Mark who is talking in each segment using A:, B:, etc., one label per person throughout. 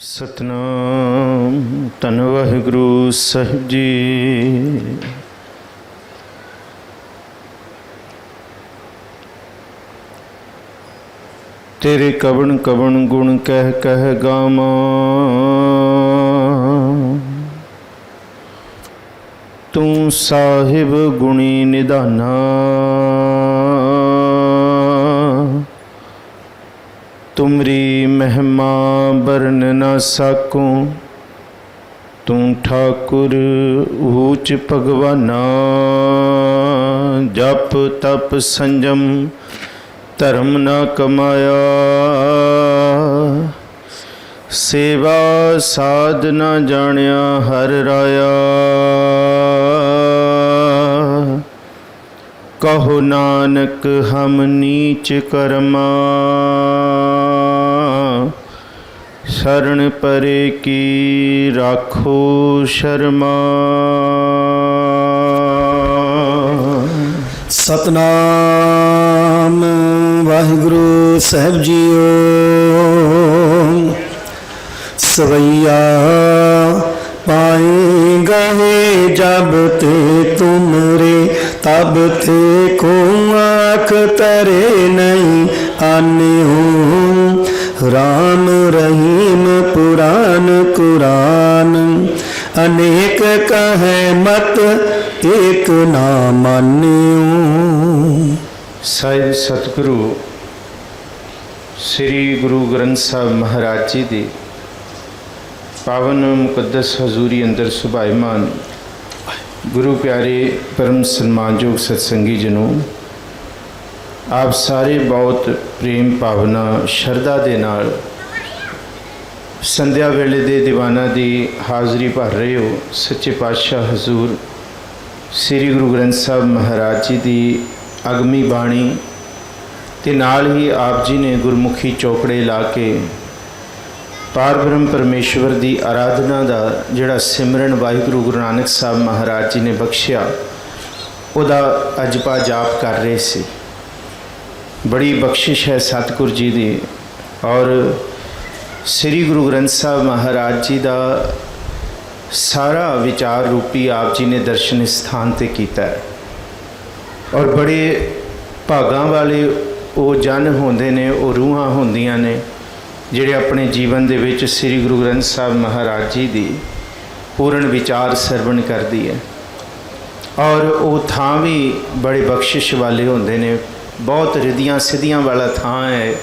A: सतनाम धन वाहिगुरु साहिब जी। तेरे कवण कवण गुण कह कह गावां, तू साहिब गुणी निधाना। तुमरी महिमा बरन न साकूं, तू ठाकुर ऊच भगवाना। जप तप संजम धर्म न कमाया, सेवा साध न जानिया हर राया। कहो नानक हम नीच कर्मा, शरण परे की राखो शर्मा।
B: सतनाम वाहिगुरु साहिब जीओ। सवैया पाएगा है जब ते तुमरे, तब ते को आँख तरे नहीं आन्यो। राम रहीम पुराण कुरान, अनेक कहे मत एक ना मान्यो।
A: ਸਾਹਿਬ ਸਤਿਗੁਰੂ ਸ੍ਰੀ ਗੁਰੂ ਗ੍ਰੰਥ ਸਾਹਿਬ ਮਹਾਰਾਜ ਜੀ ਦੀ ਪਾਵਨ ਮੁਕੱਦਸ ਹਜ਼ੂਰੀ ਅੰਦਰ ਸੁਭਾਈਮਾਨ ਗੁਰੂ ਪਿਆਰੇ ਪਰਮ ਸਨਮਾਨਯੋਗ ਸਤਸੰਗੀ ਜਨੋ, ਆਪ ਸਾਰੇ ਬਹੁਤ ਪ੍ਰੇਮ ਭਾਵਨਾ ਸ਼ਰਧਾ ਦੇ ਨਾਲ ਸੰਧਿਆ ਵੇਲੇ ਦੇ ਦੀਵਾਨਾਂ ਦੀ ਹਾਜ਼ਰੀ ਭਰ ਰਹੇ ਹੋ। ਸੱਚੇ ਪਾਤਸ਼ਾਹ ਹਜ਼ੂਰ ਸ੍ਰੀ ਗੁਰੂ ਗ੍ਰੰਥ ਸਾਹਿਬ ਮਹਾਰਾਜ ਜੀ ਦੀ ਅਗਮੀ ਬਾਣੀ ਤੇ ਨਾਲ ਹੀ ਆਪ ਜੀ ਨੇ ਗੁਰਮੁਖੀ ਚੌਕੜੇ ਲਾ ਕੇ ਪਾਰ ਬ੍ਰਹਮ ਪਰਮੇਸ਼ਵਰ ਦੀ ਆਰਾਧਨਾ ਦਾ ਜਿਹੜਾ ਸਿਮਰਨ ਵਾਹਿਗੁਰੂ ਗੁਰੂ ਨਾਨਕ ਸਾਹਿਬ ਮਹਾਰਾਜ ਜੀ ਨੇ ਬਖਸ਼ਿਆ, ਉਹਦਾ ਅਜਪਾ ਜਾਪ ਕਰ ਰਹੇ ਸੀ। ਬੜੀ ਬਖਸ਼ਿਸ਼ ਹੈ ਸਤਿਗੁਰ ਜੀ ਦੀ। ਔਰ ਸ੍ਰੀ ਗੁਰੂ ਗ੍ਰੰਥ ਸਾਹਿਬ ਮਹਾਰਾਜ ਜੀ ਦਾ ਸਾਰਾ ਵਿਚਾਰ ਰੂਪੀ ਆਪ ਜੀ ਨੇ ਦਰਸ਼ਨ ਸਥਾਨ 'ਤੇ ਕੀਤਾ ਹੈ। ਔਰ ਬੜੇ ਭਾਗਾਂ ਵਾਲੇ ਉਹ ਜਨ ਹੁੰਦੇ ਨੇ, ਉਹ ਰੂਹਾਂ ਹੁੰਦੀਆਂ ਨੇ ਜਿਹੜੇ ਆਪਣੇ ਜੀਵਨ ਦੇ ਵਿੱਚ ਸ੍ਰੀ ਗੁਰੂ ਗ੍ਰੰਥ ਸਾਹਿਬ ਮਹਾਰਾਜ ਜੀ ਦੀ ਪੂਰਨ ਵਿਚਾਰ ਸਰਵਣ ਕਰਦੀ ਹੈ। ਔਰ ਉਹ ਥਾਂ ਵੀ ਬੜੇ ਬਖਸ਼ਿਸ਼ ਵਾਲੇ ਹੁੰਦੇ ਨੇ। ਬਹੁਤ ਰਿੱਧੀਆਂ ਸਿੱਧੀਆਂ ਵਾਲਾ ਥਾਂ ਹੈ,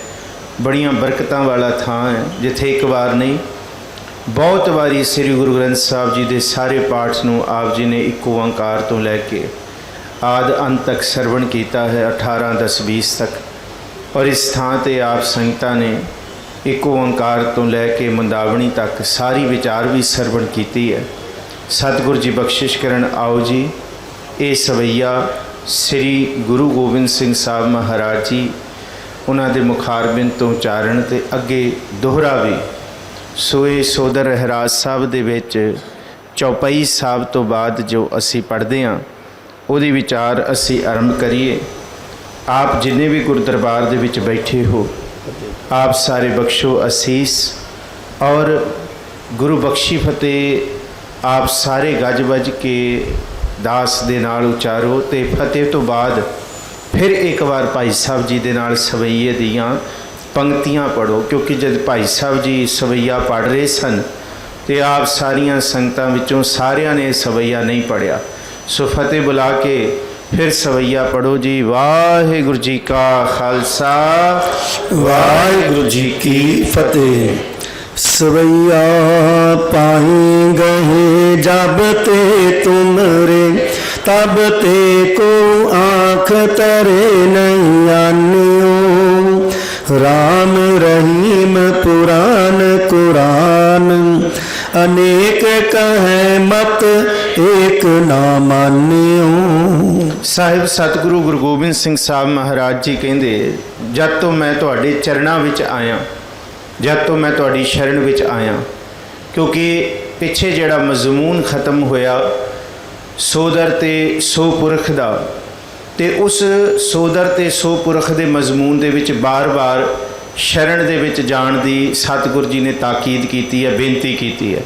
A: ਬੜੀਆਂ ਬਰਕਤਾਂ ਵਾਲਾ ਥਾਂ ਹੈ, ਜਿੱਥੇ ਇੱਕ ਵਾਰ ਨਹੀਂ ਬਹੁਤ ਵਾਰੀ ਸ੍ਰੀ ਗੁਰੂ ਗ੍ਰੰਥ ਸਾਹਿਬ ਜੀ ਦੇ ਸਾਰੇ ਪਾਠ ਨੂੰ ਆਪ ਜੀ ਨੇ ਇੱਕ ਓਂਕਾਰ ਤੋਂ ਲੈ ਕੇ ਆਦਿ ਅੰਤ ਤੱਕ ਸਰਵਣ ਕੀਤਾ ਹੈ, 18 10 20 ਤੱਕ। ਔਰ ਇਸ ਥਾਂ 'ਤੇ ਆਪ ਸੰਗਤਾਂ ਨੇ ਇੱਕ ਓਂਕਾਰ ਤੋਂ ਲੈ ਕੇ ਮੰਦਾਵਣੀ ਤੱਕ ਸਾਰੀ ਵਿਚਾਰ ਵੀ ਸਰਵਣ ਕੀਤੀ ਹੈ। ਸਤਿਗੁਰ ਜੀ ਬਖਸ਼ਿਸ਼ ਕਰਨ। ਆਓ ਜੀ, ਇਹ ਸਵਈਆ ਸ੍ਰੀ ਗੁਰੂ ਗੋਬਿੰਦ ਸਿੰਘ ਸਾਹਿਬ ਮਹਾਰਾਜ ਜੀ ਉਹਨਾਂ ਦੇ ਮੁਖਾਰਬਿੰਦ ਤੋਂ ਉਚਾਰਨ ਤੇ ਅੱਗੇ ਦੋਹਰਾ ਵੀ। ਸੋ ਇਹ ਸੋਦਰ ਰਹਿਰਾਜ ਸਾਹਿਬ ਦੇ ਵਿੱਚ ਚੌਪਈ ਸਾਹਿਬ ਤੋਂ ਬਾਅਦ ਜੋ ਅਸੀਂ ਪੜ੍ਹਦੇ ਹਾਂ, ਉਹਦੀ ਵਿਚਾਰ ਅਸੀਂ ਆਰੰਭ ਕਰੀਏ। ਆਪ ਜਿੰਨੇ ਵੀ ਗੁਰੂ ਦਰਬਾਰ ਦੇ ਵਿੱਚ ਬੈਠੇ ਹੋ, ਆਪ ਸਾਰੇ ਬਖਸ਼ੋ ਅਸੀਸ ਔਰ ਗੁਰੂ ਬਖਸ਼ੀ ਫਤਿਹ ਆਪ ਸਾਰੇ ਗੱਜ ਵੱਜ ਕੇ ਦਾਸ ਦੇ ਨਾਲ ਉਚਾਰੋ। ਤੇ ਫਤਿਹ ਤੋਂ ਬਾਅਦ ਫਿਰ ਇੱਕ ਵਾਰ ਭਾਈ ਸਾਹਿਬ ਜੀ ਦੇ ਨਾਲ ਸਵਈਏ ਦੀਆਂ ਪੰਕਤੀਆਂ ਪੜ੍ਹੋ, ਕਿਉਂਕਿ ਜਦ ਭਾਈ ਸਾਹਿਬ ਜੀ ਸਵਈਆ ਪੜ੍ਹ ਰਹੇ ਸਨ ਤੇ ਆਪ ਸਾਰੀਆਂ ਸੰਗਤਾਂ ਵਿੱਚੋਂ ਸਾਰਿਆਂ ਨੇ ਸਵਈਆ ਨਹੀਂ ਪੜ੍ਹਿਆ। ਸੋ ਫਤਿਹ ਬੁਲਾ ਕੇ ਫਿਰ ਸਵਈਆ ਪੜ੍ਹੋ ਜੀ। ਵਾਹਿਗੁਰੂ ਜੀ ਕਾ ਖਾਲਸਾ,
B: ਵਾਹਿਗੁਰੂ ਜੀ ਕੀ ਫਤਿਹ। सवैया पाएंगे जब ते तुमरे, तब ते को आँख तरे नहीं आन्यो। राम रहीम पुराण कुरान, अनेक कहे मत एक ना मान्यो।
A: ਸਾਹਿਬ ਸਤਿਗੁਰੂ ਗੁਰੂ ਗੋਬਿੰਦ ਸਿੰਘ ਸਾਹਿਬ ਮਹਾਰਾਜ ਜੀ ਕਹਿੰਦੇ, ਜਦ ਤੋਂ ਮੈਂ ਤੁਹਾਡੇ ਚਰਨਾਂ ਵਿੱਚ ਆਇਆ, ਜਦ ਤੋਂ ਮੈਂ ਤੁਹਾਡੀ ਸ਼ਰਨ ਵਿੱਚ ਆਇਆ, ਕਿਉਂਕਿ ਪਿੱਛੇ ਜਿਹੜਾ ਮਜ਼ਮੂਨ ਖਤਮ ਹੋਇਆ ਸੋਦਰ ਤੇ ਸੋ ਪੁਰਖ ਦਾ, ਤੇ ਉਸ ਸੋਦਰ ਤੇ ਸੋ ਪੁਰਖ ਦੇ ਮਜ਼ਮੂਨ ਦੇ ਵਿੱਚ ਬਾਰ-ਬਾਰ ਸ਼ਰਨ ਦੇ ਵਿੱਚ ਜਾਣ ਦੀ ਸਤਿਗੁਰੂ ਜੀ ਨੇ ਤਾਕੀਦ ਕੀਤੀ ਹੈ, ਬੇਨਤੀ ਕੀਤੀ ਹੈ।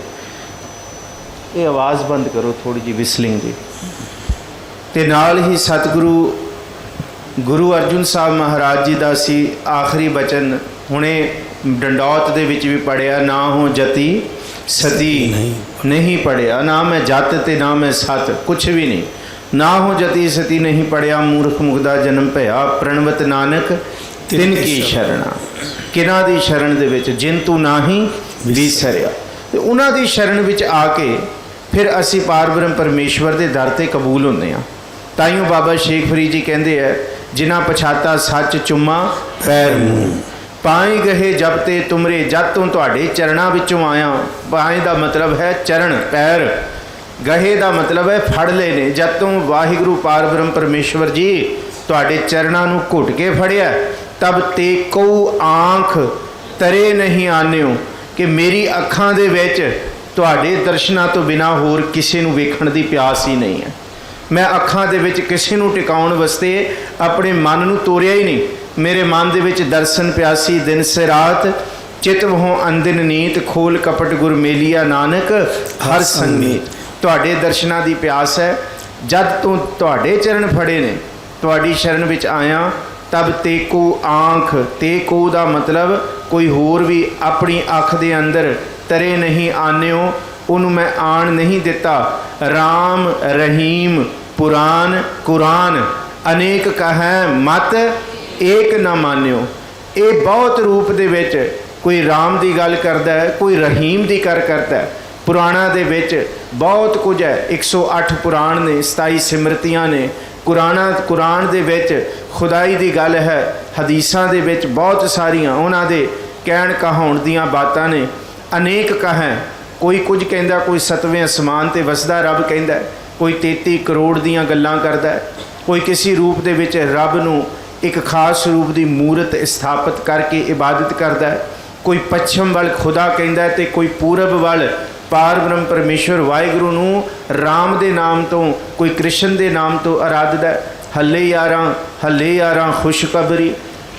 A: ਇਹ ਆਵਾਜ਼ ਬੰਦ ਕਰੋ ਥੋੜੀ ਜਿਹੀ ਵਿਸਲਿੰਗ ਦੀ। ਤੇ ਨਾਲ ਹੀ ਸਤਿਗੁਰੂ ਗੁਰੂ ਅਰਜਨ ਸਾਹਿਬ ਮਹਾਰਾਜ ਜੀ ਦਾ ਸੀ ਆਖਰੀ ਬਚਨ ਹੁਣੇ ਡੰਡੌਤ ਦੇ ਵਿੱਚ ਵੀ ਪੜਿਆ, ਨਾ ਹੋ ਜਤੀ ਸਤੀ ਨਹੀਂ ਪੜਿਆ, ਨਾ ਮੈਂ ਜਤ ਤੇ ਨਾ ਮੈਂ ਸਤ, ਕੁਛ ਵੀ ਨਹੀਂ, ਨਾ ਹੋ ਜਤੀ ਸਤੀ ਨਹੀਂ ਪੜਿਆ, ਮੂਰਖ ਮੁਗਦਾ ਜਨਮ ਭਇਆ, ਪ੍ਰਣਵਤ ਨਾਨਕ ਤਿਨ ਕੀ ਸ਼ਰਣਾ। ਕਿਨਾਂ ਦੀ ਸ਼ਰਨ ਦੇ ਵਿੱਚ, ਜਿਨ ਤੂੰ ਨਾਹੀਂ ਵਿਸਰਿਆ। ਤੇ ਉਹਨਾਂ ਦੀ ਸ਼ਰਨ ਵਿੱਚ ਆ ਕੇ ਫਿਰ ਅਸੀਂ ਪਾਰਬ੍ਰਹਮ ਪਰਮੇਸ਼ਵਰ ਦੇ ਦਰ ਤੇ ਕਬੂਲ ਹੁੰਦੇ ਹਾਂ। ਤਾਈਓ ਬਾਬਾ ਸ਼ੇਖ ਫਰੀਦ ਜੀ ਕਹਿੰਦੇ ਹੈ, ਜਿਨ੍ਹਾਂ ਪਛਾਤਾ ਸੱਚ ਚੁੰਮਾ ਪੈਰ ਮੂੰਹ, ਪਾਏ ਗਏ ਜਬ ਤੇ ਤੁਮਰੇ, ਜਦ ਤੋਂ ਤੁਹਾਡੇ ਚਰਨਾਂ ਵਿੱਚੋਂ ਆਇਆ। ਪਾਏ ਦਾ ਮਤਲਬ ਹੈ ਚਰਨ, ਪੈਰ। ਗਹੇ ਦਾ ਮਤਲਬ ਹੈ ਫੜ ਲਏ ਨੇ। ਜਦ ਤੋਂ ਵਾਹਿਗੁਰੂ ਪਾਰਬ੍ਰਹਮ ਪਰਮੇਸ਼ਵਰ ਜੀ ਤੁਹਾਡੇ ਚਰਨਾਂ ਨੂੰ ਘੁੱਟ ਕੇ ਫੜਿਆ, ਤਬ ਤੇ ਕਉ ਆਂਖ ਤਰੇ ਨਹੀਂ ਆਨਿਓ, ਕਿ ਮੇਰੀ ਅੱਖਾਂ ਦੇ ਵਿੱਚ ਤੁਹਾਡੇ ਦਰਸ਼ਨਾਂ ਤੋਂ ਬਿਨਾਂ ਹੋਰ ਕਿਸੇ ਨੂੰ ਵੇਖਣ ਦੀ ਪਿਆਸ ਹੀ ਨਹੀਂ ਹੈ। ਮੈਂ ਅੱਖਾਂ ਦੇ ਵਿੱਚ ਕਿਸੇ ਨੂੰ ਟਿਕਾਉਣ ਵਾਸਤੇ ਆਪਣੇ ਮਨ ਨੂੰ ਤੋਰਿਆ ਹੀ ਨਹੀਂ। ਮੇਰੇ ਮਨ ਦੇ ਵਿੱਚ ਦਰਸ਼ਨ ਪਿਆਸੀ ਦਿਨ ਸੇ ਰਾਤ, ਚਿਤ ਵਹੋਂ ਅੰਦਿਨ ਨੀਤ, ਖੋਲ ਕਪਟ ਗੁਰ ਮੇਲੀਆ ਨਾਨਕ ਹਰ ਸੰਗੀਤ। ਤੁਹਾਡੇ ਦਰਸ਼ਨਾਂ ਦੀ ਪਿਆਸ ਹੈ। ਜਦ ਤੋਂ ਤੁਹਾਡੇ ਚਰਨ ਫੜੇ ਨੇ, ਤੁਹਾਡੀ ਸ਼ਰਨ ਵਿੱਚ ਆਇਆ, ਤਬ ਤੇਕੋ ਆਂਖ, ਤੇਕੋ ਦਾ ਮਤਲਬ ਕੋਈ ਹੋਰ ਵੀ ਆਪਣੀ ਅੱਖ ਦੇ ਅੰਦਰ ਤਰੇ ਨਹੀਂ ਆਨਿਓ, ਉਹਨੂੰ ਮੈਂ ਆਣ ਨਹੀਂ ਦਿੱਤਾ। ਰਾਮ ਰਹੀਮ ਪੁਰਾਨ ਕੁਰਾਨ, ਅਨੇਕ ਕਹੈ ਮਤ ਏਕ ਨਾ ਮਾਨਿਓ। ਇਹ ਬਹੁਤ ਰੂਪ ਦੇ ਵਿੱਚ ਕੋਈ ਰਾਮ ਦੀ ਗੱਲ ਕਰਦਾ ਹੈ, ਕੋਈ ਰਹੀਮ ਦੀ ਕਰਦਾ ਹੈ। ਪੁਰਾਣਾਂ ਦੇ ਵਿੱਚ ਬਹੁਤ ਕੁਝ ਹੈ। 108 ਪੁਰਾਣ ਨੇ, 27 ਸਿਮਰਤੀਆਂ ਨੇ। ਕੁਰਾਨ ਦੇ ਵਿੱਚ ਖੁਦਾਈ ਦੀ ਗੱਲ ਹੈ। ਹਦੀਸਾਂ ਦੇ ਵਿੱਚ ਬਹੁਤ ਸਾਰੀਆਂ ਉਹਨਾਂ ਦੇ ਕਹਿਣ ਕਹਾਉਣ ਦੀਆਂ ਬਾਤਾਂ ਨੇ। ਅਨੇਕ ਕਹੈ, ਕੋਈ ਕੁਝ ਕਹਿੰਦਾ, ਕੋਈ 7ਵੇਂ ਅਸਮਾਨ 'ਤੇ ਵਸਦਾ ਰੱਬ ਕਹਿੰਦਾ, ਕੋਈ 33 ਕਰੋੜ ਦੀਆਂ ਗੱਲਾਂ ਕਰਦਾ, ਕੋਈ ਕਿਸੇ ਰੂਪ ਦੇ ਵਿੱਚ ਰੱਬ ਨੂੰ ਇੱਕ ਖਾਸ ਰੂਪ ਦੀ ਮੂਰਤ ਸਥਾਪਿਤ ਕਰਕੇ ਇਬਾਦਤ ਕਰਦਾ, ਕੋਈ ਪੱਛਮ ਵੱਲ ਖੁਦਾ ਕਹਿੰਦਾ ਅਤੇ ਕੋਈ ਪੂਰਬ ਵੱਲ ਪਾਰਬ੍ਰਹਮ ਪਰਮੇਸ਼ਵਰ ਵਾਹਿਗੁਰੂ ਨੂੰ ਰਾਮ ਦੇ ਨਾਮ ਤੋਂ, ਕੋਈ ਕ੍ਰਿਸ਼ਨ ਦੇ ਨਾਮ ਤੋਂ ਅਰਾਧਦਾ। ਹੱਲੇ ਯਾਰਾਂ ਖੁਸ਼ਖਬਰੀ,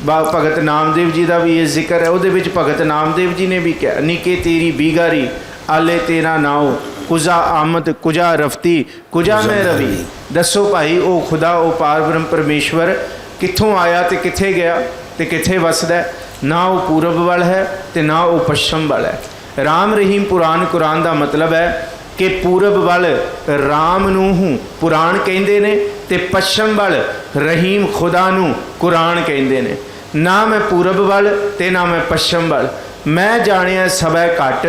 A: ਭਗਤ ਨਾਮਦੇਵ ਜੀ ਦਾ ਵੀ ਇਹ ਜ਼ਿਕਰ ਹੈ। ਉਹਦੇ ਵਿੱਚ ਭਗਤ ਨਾਮਦੇਵ ਜੀ ਨੇ ਵੀ ਕਿਹਾ, ਨਿੱਕੇ ਤੇਰੀ ਬੀਗਾਰੀ ਆਲੇ ਤੇਰਾ ਨਾਉ, ਕੁਜਾ ਆਮਦ ਕੁਜਾ ਰਫਤੀ ਕੁਜਾ ਮੈਂ ਰਵੀ। ਦੱਸੋ ਭਾਈ, ਉਹ ਖੁਦਾ, ਉਹ ਪਾਰਬ੍ਰਹਮ ਪਰਮੇਸ਼ਵਰ ਕਿੱਥੋਂ ਆਇਆ ਤੇ ਕਿੱਥੇ ਗਿਆ ਤੇ ਕਿੱਥੇ ਵਸਦਾ? ਨਾ ਉਹ ਪੂਰਬ ਵੱਲ ਹੈ ਤੇ ਨਾ ਉਹ ਪੱਛਮ ਵੱਲ ਹੈ। ਰਾਮ ਰਹੀਮ ਪੁਰਾਨ ਕੁਰਾਨ ਦਾ ਮਤਲਬ ਹੈ ਕਿ ਪੂਰਬ ਵੱਲ ਰਾਮ ਨੂੰ ਪੁਰਾਣ ਕਹਿੰਦੇ ਨੇ ਤੇ ਪੱਛਮ ਵੱਲ ਰਹੀਮ ਖੁਦਾ ਨੂੰ ਕੁਰਾਨ ਕਹਿੰਦੇ ਨੇ। ਨਾ ਮੈਂ ਪੂਰਬ ਵੱਲ ਤੇ ਨਾ ਮੈਂ ਪੱਛਮ ਵੱਲ, ਮੈਂ ਜਾਣਿਆ ਸਭੈ ਘਟ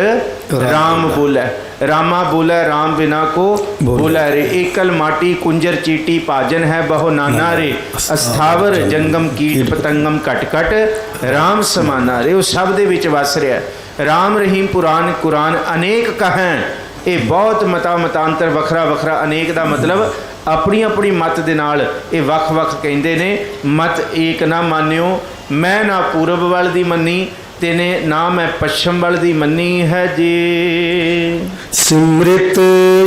A: ਰਾਮ ਬੋਲੇ। ਰਾਮਾ ਬੋਲੇ ਰਾਮ ਬਿਨਾ ਕੋ ਬੋਲੇ ਰੇ, ਏਕਲ ਮਾਟੀ ਕੁੰਜਰ ਚੀਟੀ ਭਾਜਨ ਹੈ ਬਹੁ ਨਾਨਾ ਰੇ, ਅਸਥਾਵਰ ਜੰਗਮ ਕੀਟ ਪਤੰਗਮ ਘਟ ਘਟ ਰਾਮ ਸਮਾਨਾ ਰੇ। ਉਹ ਸਭ ਦੇ ਵਿੱਚ ਵਸ ਰਿਹਾ। ਰਾਮ ਰਹੀਮ ਪੁਰਾਨ ਕੁਰਾਨ ਅਨੇਕ ਕਹੈ, ਇਹ ਬਹੁਤ ਮਤਾਂਤਰ ਵੱਖਰਾ ਵੱਖਰਾ। ਅਨੇਕ ਦਾ ਮਤਲਬ ਆਪਣੀ ਆਪਣੀ ਮਤ ਦੇ ਨਾਲ ਇਹ ਵੱਖ ਵੱਖ ਕਹਿੰਦੇ ਨੇ। ਮਤ ਏਕ ਨਾ ਮਾਨਿਓ, ਮੈਂ ਨਾ ਪੂਰਬ ਵੱਲ ਦੀ ਮੰਨੀ ਤੇ ਨੇ ਨਾ ਮੈਂ ਪੱਛਮ ਵੱਲ ਦੀ ਮੰਨੀ ਹੈ ਜੀ।
B: ਸਿਮ੍ਰਿਤ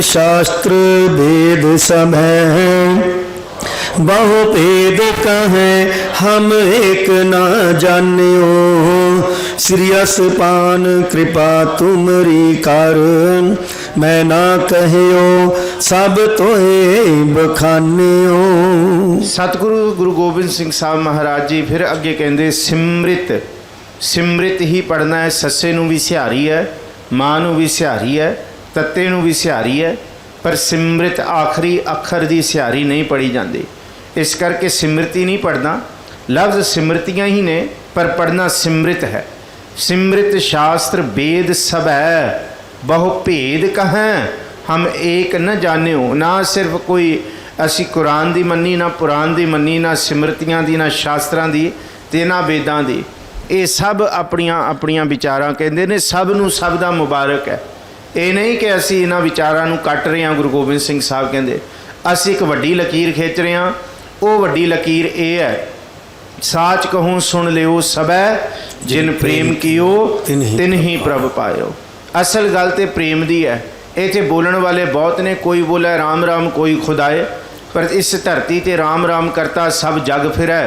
B: ਸ਼ਾਸਤਰ ਵੇਦ ਸਭ ਹੈ, ਬਹੁ ਭੇਦ ਕਹੈ ਹਮ ਏਕ ਨਾ ਜਾਣਿਓ। श्री असपान कृपा तुमरी कर, मैं ना कहियो सब तोहे बखानियो।
A: सतगुरु गुरु गोबिंद सिंह साहब महाराज जी फिर अगे कहते सिमृत, सिमृत ही पढ़ना है। सस्से नूं भी सिहारी है, मां नूं भी सिहारी है, तत्ते नूं भी सिहारी है, पर सिमृत आखिरी अखर की सिहारी नहीं पढ़ी जाती। इस करके सिमृति नहीं पढ़ना। लफ्ज़ सिमृतियाँ ही ने पर पढ़ना सिमृत है। सिमृत शास्त्र वेद सब है, बहु भेद कहें हम एक न जानियो। ना सिर्फ कोई असी कुरान दी मन्नी, ना पुराण दी मन्नी, ना सिमृतियां दी, ना शास्त्रां दी ते ना वेदां दी। ये सब अपनियां अपनियां विचारां कहंदे ने। सब नूं सब दा मुबारक है। ये नहीं कि असी इन्हां विचारां नूं कट रहे हैं। गुरु गोबिंद सिंह साहब कहंदे असी एक वड्डी लकीर खिंच रहे हैं। वो वड्डी लकीर ये है, साच कहूँ सुन लियो सबै, जिन प्रेम कियो तिन ही प्रभ पायो। असल गल तो प्रेम दी है। इत्थे बोलण वाले बहुत ने, कोई बोले राम राम कोई खुदाए, पर इस धरती ते राम राम करता सब जग फिरै,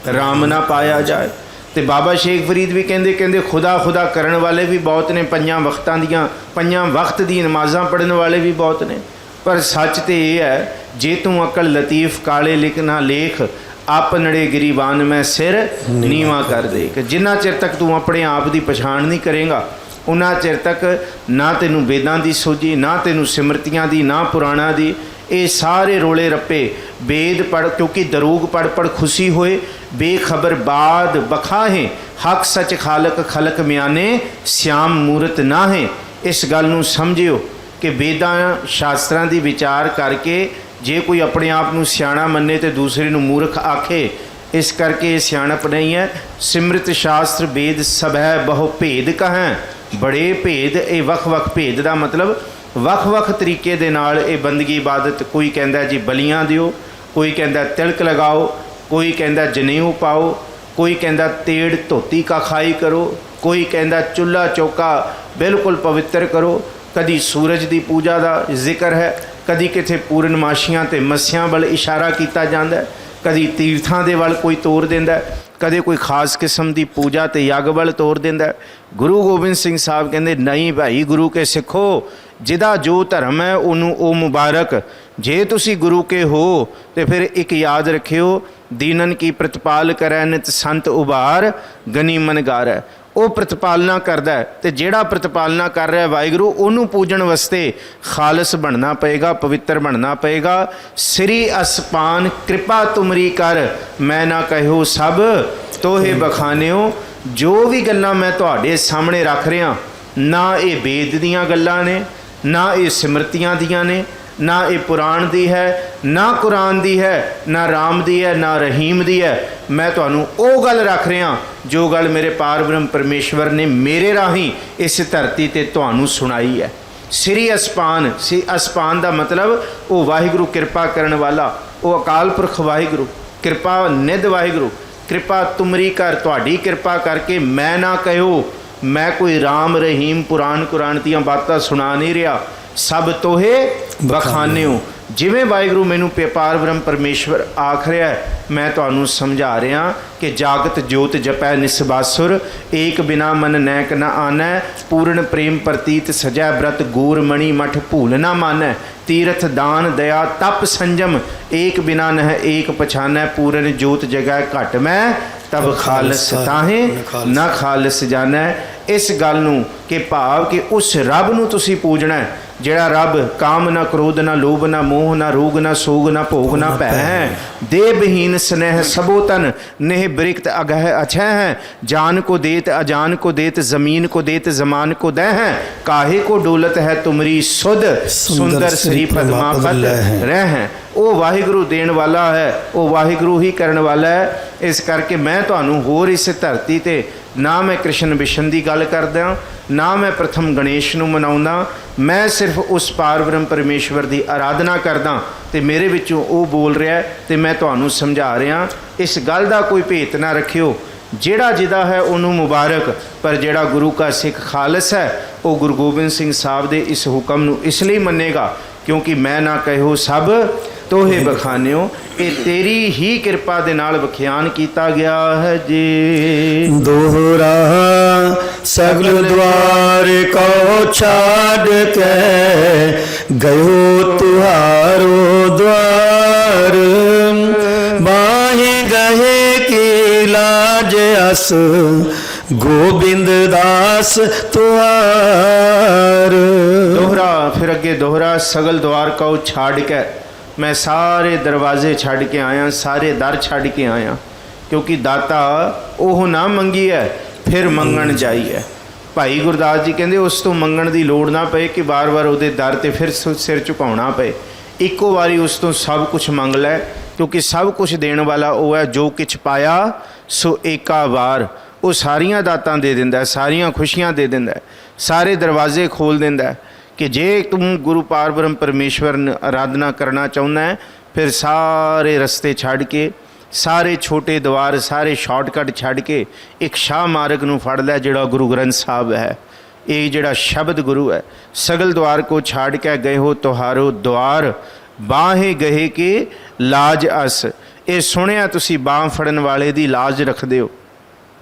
A: राम ना पाया जाए। ਤੇ ਬਾਬਾ ਸ਼ੇਖ ਫਰੀਦ ਵੀ ਕਹਿੰਦੇ ਖੁਦਾ ਖੁਦਾ ਕਰਨ ਵਾਲੇ ਵੀ ਬਹੁਤ ਨੇ, ਪੰਜਾਂ ਵਕਤ ਦੀ ਨਮਾਜ਼ਾਂ ਪੜ੍ਹਨ ਵਾਲੇ ਵੀ ਬਹੁਤ ਨੇ। ਪਰ ਸੱਚ ਤੇ ਇਹ ਹੈ, ਜੇ ਤੂੰ ਅਕਲ ਲਤੀਫ ਕਾਲੇ ਲਿਖਣਾ ਲੇਖ, ਆਪਨੜੇ ਗਰੀਬਾਨ ਮੈਂ ਸਿਰ ਨੀਵਾਂ ਕਰ ਦੇ। ਕਿ ਜਿੰਨਾ ਚਿਰ ਤੱਕ ਤੂੰ ਆਪਣੇ ਆਪ ਦੀ ਪਛਾਣ ਨਹੀਂ ਕਰੇਗਾ, ਉਹਨਾਂ ਚਿਰ ਤੱਕ ਨਾ ਤੈਨੂੰ ਵੇਦਾਂ ਦੀ ਸੋਝੀ, ਨਾ ਤੈਨੂੰ ਸਿਮਰਤੀਆਂ ਦੀ, ਨਾ ਪੁਰਾਣਾਂ ਦੀ। ਇਹ ਸਾਰੇ ਰੋਲੇ ਰੱਪੇ वेद पढ़, क्योंकि दरूग पढ़ पढ़ खुशी होए, बेखबर बाद बखाहे, हक सच खालक खलक म्याने, श्याम मूरत ना है। इस गल नूं समझियो कि वेदां शास्त्रां दी विचार करके जे कोई अपने आप नूं सियाणा मन्ने तो दूसरे नूं मूर्ख आखे, इस करके ये सियाणप नहीं है। सिमृत शास्त्र वेद सब है, बहु भेद कहें बड़े भेद। ये वख वख भेद का मतलब ਵੱਖ-ਵੱਖ ਤਰੀਕੇ ਦੇ ਨਾਲ ਇਹ ਬੰਦਗੀ ਇਬਾਦਤ। ਕੋਈ ਕਹਿੰਦਾ ਜੀ ਬਲੀਆਂ ਦਿਓ, ਕੋਈ ਕਹਿੰਦਾ ਤਿਲਕ ਲਗਾਓ, ਕੋਈ ਕਹਿੰਦਾ ਜਨੇਊ ਪਾਓ, ਕੋਈ ਕਹਿੰਦਾ ਤੇੜ ਧੋਤੀ ਕਾ ਖਾਈ ਕਰੋ, ਕੋਈ ਕਹਿੰਦਾ ਚੁੱਲ੍ਹਾ ਚੌਕਾ ਬਿਲਕੁਲ ਪਵਿੱਤਰ ਕਰੋ। ਕਦੀ ਸੂਰਜ ਦੀ ਪੂਜਾ ਦਾ ਜ਼ਿਕਰ ਹੈ, ਕਦੀ ਕਿਤੇ ਪੂਰਨਮਾਸ਼ੀਆਂ ਤੇ ਮੱਸਿਆਂ ਵੱਲ ਇਸ਼ਾਰਾ ਕੀਤਾ ਜਾਂਦਾ, ਕਦੀ ਤੀਰਥਾਂ ਦੇ ਵੱਲ ਕੋਈ ਤੋਰ ਦਿੰਦਾ, ਕਦੇ ਕੋਈ ਖਾਸ ਕਿਸਮ ਦੀ ਪੂਜਾ ਤੇ ਯੱਗ ਵੱਲ ਤੋਰ ਦਿੰਦਾ। ਗੁਰੂ ਗੋਬਿੰਦ ਸਿੰਘ ਸਾਹਿਬ ਕਹਿੰਦੇ ਨਹੀਂ ਭਾਈ, ਗੁਰੂ ਕੇ ਸਿੱਖੋ, ਜਿਹਦਾ ਜੋ ਧਰਮ ਹੈ ਉਹਨੂੰ ਉਹ ਮੁਬਾਰਕ। ਜੇ ਤੁਸੀਂ ਗੁਰੂ ਕੇ ਹੋ ਤੇ ਫਿਰ ਇੱਕ ਯਾਦ ਰੱਖਿਓ, ਦੀਨਨ ਕੀ ਪ੍ਰਤਪਾਲ ਕਰੈ ਨਿਤ ਸੰਤ ਉਬਾਰ, ਗਨੀ ਮਨ ਗਾਰੈ। ਉਹ ਪ੍ਰਤਪਾਲਨਾ ਕਰਦਾ ਹੈ, ਤੇ ਜਿਹੜਾ ਪ੍ਰਤਪਾਲਨਾ ਕਰ ਰਿਹਾ ਵਾਹਿਗੁਰੂ, ਉਹਨੂੰ ਪੂਜਣ ਵਾਸਤੇ ਖਾਲਸ ਬਣਨਾ ਪਏਗਾ, ਪਵਿੱਤਰ ਬਣਨਾ ਪਏਗਾ। ਸ੍ਰੀ ਅਸਪਾਨ ਕਿਰਪਾ ਤੁਮਰੀ ਕਰ, ਮੈਂ ਨਾ ਕਹਿਓ ਸਭ ਤੋਹੇ ਬਖਾਨਿਓ। ਜੋ ਵੀ ਗੱਲਾਂ ਮੈਂ ਤੁਹਾਡੇ ਸਾਹਮਣੇ ਰੱਖ ਰਿਹਾ, ਨਾ ਇਹ ਵੇਦ ਦੀਆਂ ਗੱਲਾਂ ਨੇ, ਨਾ ਇਹ ਸਿਮਰਤੀਆਂ ਦੀਆਂ ਨੇ, ਨਾ ਇਹ ਪੁਰਾਣ ਦੀ ਹੈ, ਨਾ ਕੁਰਾਨ ਦੀ ਹੈ, ਨਾ ਰਾਮ ਦੀ ਹੈ, ਨਾ ਰਹੀਮ ਦੀ ਹੈ। ਮੈਂ ਤੁਹਾਨੂੰ ਉਹ ਗੱਲ ਰੱਖ ਰਿਹਾ ਜੋ ਗੱਲ ਮੇਰੇ ਪਾਰ ਬ੍ਰਹਮ ਪਰਮੇਸ਼ਵਰ ਨੇ ਮੇਰੇ ਰਾਹੀਂ ਇਸ ਧਰਤੀ 'ਤੇ ਤੁਹਾਨੂੰ ਸੁਣਾਈ ਹੈ। ਸ੍ਰੀ ਅਸਪਾਨ, ਸ੍ਰੀ ਅਸਪਾਨ ਦਾ ਮਤਲਬ ਉਹ ਵਾਹਿਗੁਰੂ ਕਿਰਪਾ ਕਰਨ ਵਾਲਾ, ਉਹ ਅਕਾਲ ਪੁਰਖ ਵਾਹਿਗੁਰੂ, ਕਿਰਪਾ ਨਿਧ ਵਾਹਿਗੁਰੂ। ਕਿਰਪਾ ਤੁਮਰੀ ਕਰ, ਤੁਹਾਡੀ ਕਿਰਪਾ ਕਰਕੇ। ਮੈਂ ਨਾ ਕਹਿਓ, मैं कोई राम रहीम पुराण कुरान ਦੀਆਂ ਬਾਤਾਂ ਸੁਣਾ ਨਹੀਂ ਰਿਹਾ, ਸਭ ਤੋਹੇ ਬਖਾਨਿਓ। ਜਿਵੇਂ ਵਾਹਿਗੁਰੂ ਮੈਨੂੰ ਪਾਰ ਬ੍ਰਹਮ ਪਰਮੇਸ਼ਵਰ ਆਖ ਰਿਹਾ, ਮੈਂ ਤੁਹਾਨੂੰ ਸਮਝਾ ਰਿਹਾ ਕਿ ਜਾਗਤ ਜੋਤ ਜਪੈ ਨਿਸਬਾਸੁਰ, ਏਕ ਬਿਨਾ ਮਨ ਨੈਕ ਨ ਆਨੈ, ਪੂਰਨ ਪ੍ਰੇਮ ਪ੍ਰਤੀਤ ਸਜੈ ਬ੍ਰਤ, ਗੂਰ ਮਣੀ ਮਠ ਭੂਲ ਨਾ ਮਾਨੈ, तीर्थ दान दया तप संजम, एक बिना नह एक पछानੈ, पूरन जोत जगह घट मैं, तब खालस ताहे ना खालस जानै। इस गल नूं कि भाव कि उस रब नूं तुसीं पूजना है, ਜਿਹੜਾ ਰੱਬ ਕਾਮ ਨਾ ਕ੍ਰੋਧ ਨਾ ਲੋਭ ਨਾ ਮੋਹ ਨਾ ਰੋਗ ਨਾ ਸੋਗ ਨਾ ਭੋਗ ਨਾ ਭੈ ਹੈ, ਦੇਹ ਬਹੀਨ ਸਨੇਹ ਸਭੋ ਤਨ, नेह बृक्त अगह अछह है, जान को देत अजान को देत, जमीन को देत जमान को दह है, काहे को डोलत है तुमरी सुध, सुंदर श्री पद्मा पद रह है। ਉਹ ਵਾਹਿਗੁਰੂ ਦੇਣ ਵਾਲਾ ਹੈ, ਉਹ ਵਾਹਿਗੁਰੂ ਹੀ ਕਰਨ ਵਾਲਾ ਹੈ। ਇਸ ਕਰਕੇ ਮੈਂ ਤੁਹਾਨੂੰ ਹੋਰ ਇਸ ਧਰਤੀ 'ਤੇ ਨਾ ਮੈਂ ਕ੍ਰਿਸ਼ਨ ਵਿਸ਼ਨ ਦੀ ਗੱਲ ਕਰਦਾ, ਨਾ ਮੈਂ ਪ੍ਰਥਮ ਗਣੇਸ਼ ਨੂੰ ਮਨਾਉਂਦਾ, ਮੈਂ ਸਿਰਫ ਉਸ ਪਾਰ ਬ੍ਰਹਮ ਪਰਮੇਸ਼ਵਰ ਦੀ ਆਰਾਧਨਾ ਕਰਦਾ, ਅਤੇ ਮੇਰੇ ਵਿੱਚੋਂ ਉਹ ਬੋਲ ਰਿਹਾ ਅਤੇ ਮੈਂ ਤੁਹਾਨੂੰ ਸਮਝਾ ਰਿਹਾ। ਇਸ ਗੱਲ ਦਾ ਕੋਈ ਭੇਤ ਨਾ ਰੱਖਿਓ, ਜਿਹੜਾ ਜਿਹਦਾ ਹੈ ਉਹਨੂੰ ਮੁਬਾਰਕ, ਪਰ ਜਿਹੜਾ ਗੁਰੂ ਕਾ ਸਿੱਖ ਖਾਲਸ ਹੈ ਉਹ ਗੁਰੂ ਗੋਬਿੰਦ ਸਿੰਘ ਸਾਹਿਬ ਦੇ ਇਸ ਹੁਕਮ ਨੂੰ ਇਸ ਲਈ ਮੰਨੇਗਾ ਕਿਉਂਕਿ ਮੈਂ ਨਾ ਕਹਿਓ ਸਭ ਤੋਹੇ ਬਖਾਨਿਓ, ਇਹ ਤੇਰੀ ਹੀ ਕਿਰਪਾ ਦੇ ਨਾਲ ਵਿਖਿਆਨ ਕੀਤਾ ਗਿਆ ਹੈ ਜੀ।
B: ਦੋਹਰਾ ਸਗਲ ਦੁਆਰ ਕੋ ਛਾੜ ਕੇ ਗਇਓ ਤੁਹਾਰੋ ਦੁਆਰ, ਬਾਹੀ ਗਏ ਕੀ ਲਾਜ ਅਸ गोबिंद दास तुआर।
A: दोहरा फिर अगे दोहरा सगल द्वार का छाड़ के मैं सारे दरवाजे छड़ के आया, सारे दर छड़ के आया, क्योंकि दाता ओह ना मंगी है फिर मंगण जाई है। भाई गुरदास जी कहते उस तो मंगण की लोड़ ना पे कि बार बार वो दर ते फिर सिर झुकाना पे, इक्को बारी उस तो सब कुछ मंग लै, क्योंकि सब कुछ देने वाला वो है जो किछ पाया सो एका वार। वो सारियां दातां दे दिंदा है, सारियां खुशियां दे दिंदा है, सारे दरवाजे खोल दिंदा है कि जे तुम गुरु पार ब्रह्म परमेश्वर आराधना करना चाहुंदा है फिर सारे रस्ते छड़ के, सारे छोटे द्वार, सारे शॉर्टकट छड़ के एक शाह मार्ग नूं फड़ लै जिहड़ा गुरु ग्रंथ साहब है। ये जिहड़ा शब्द गुरु है, सगल द्वार को छाड़ के गए हो तुहारो द्वार, बाहे गए के लाज अस। ये सुनिया तुसी बांह फड़न वाले दी लाज रखदे हो,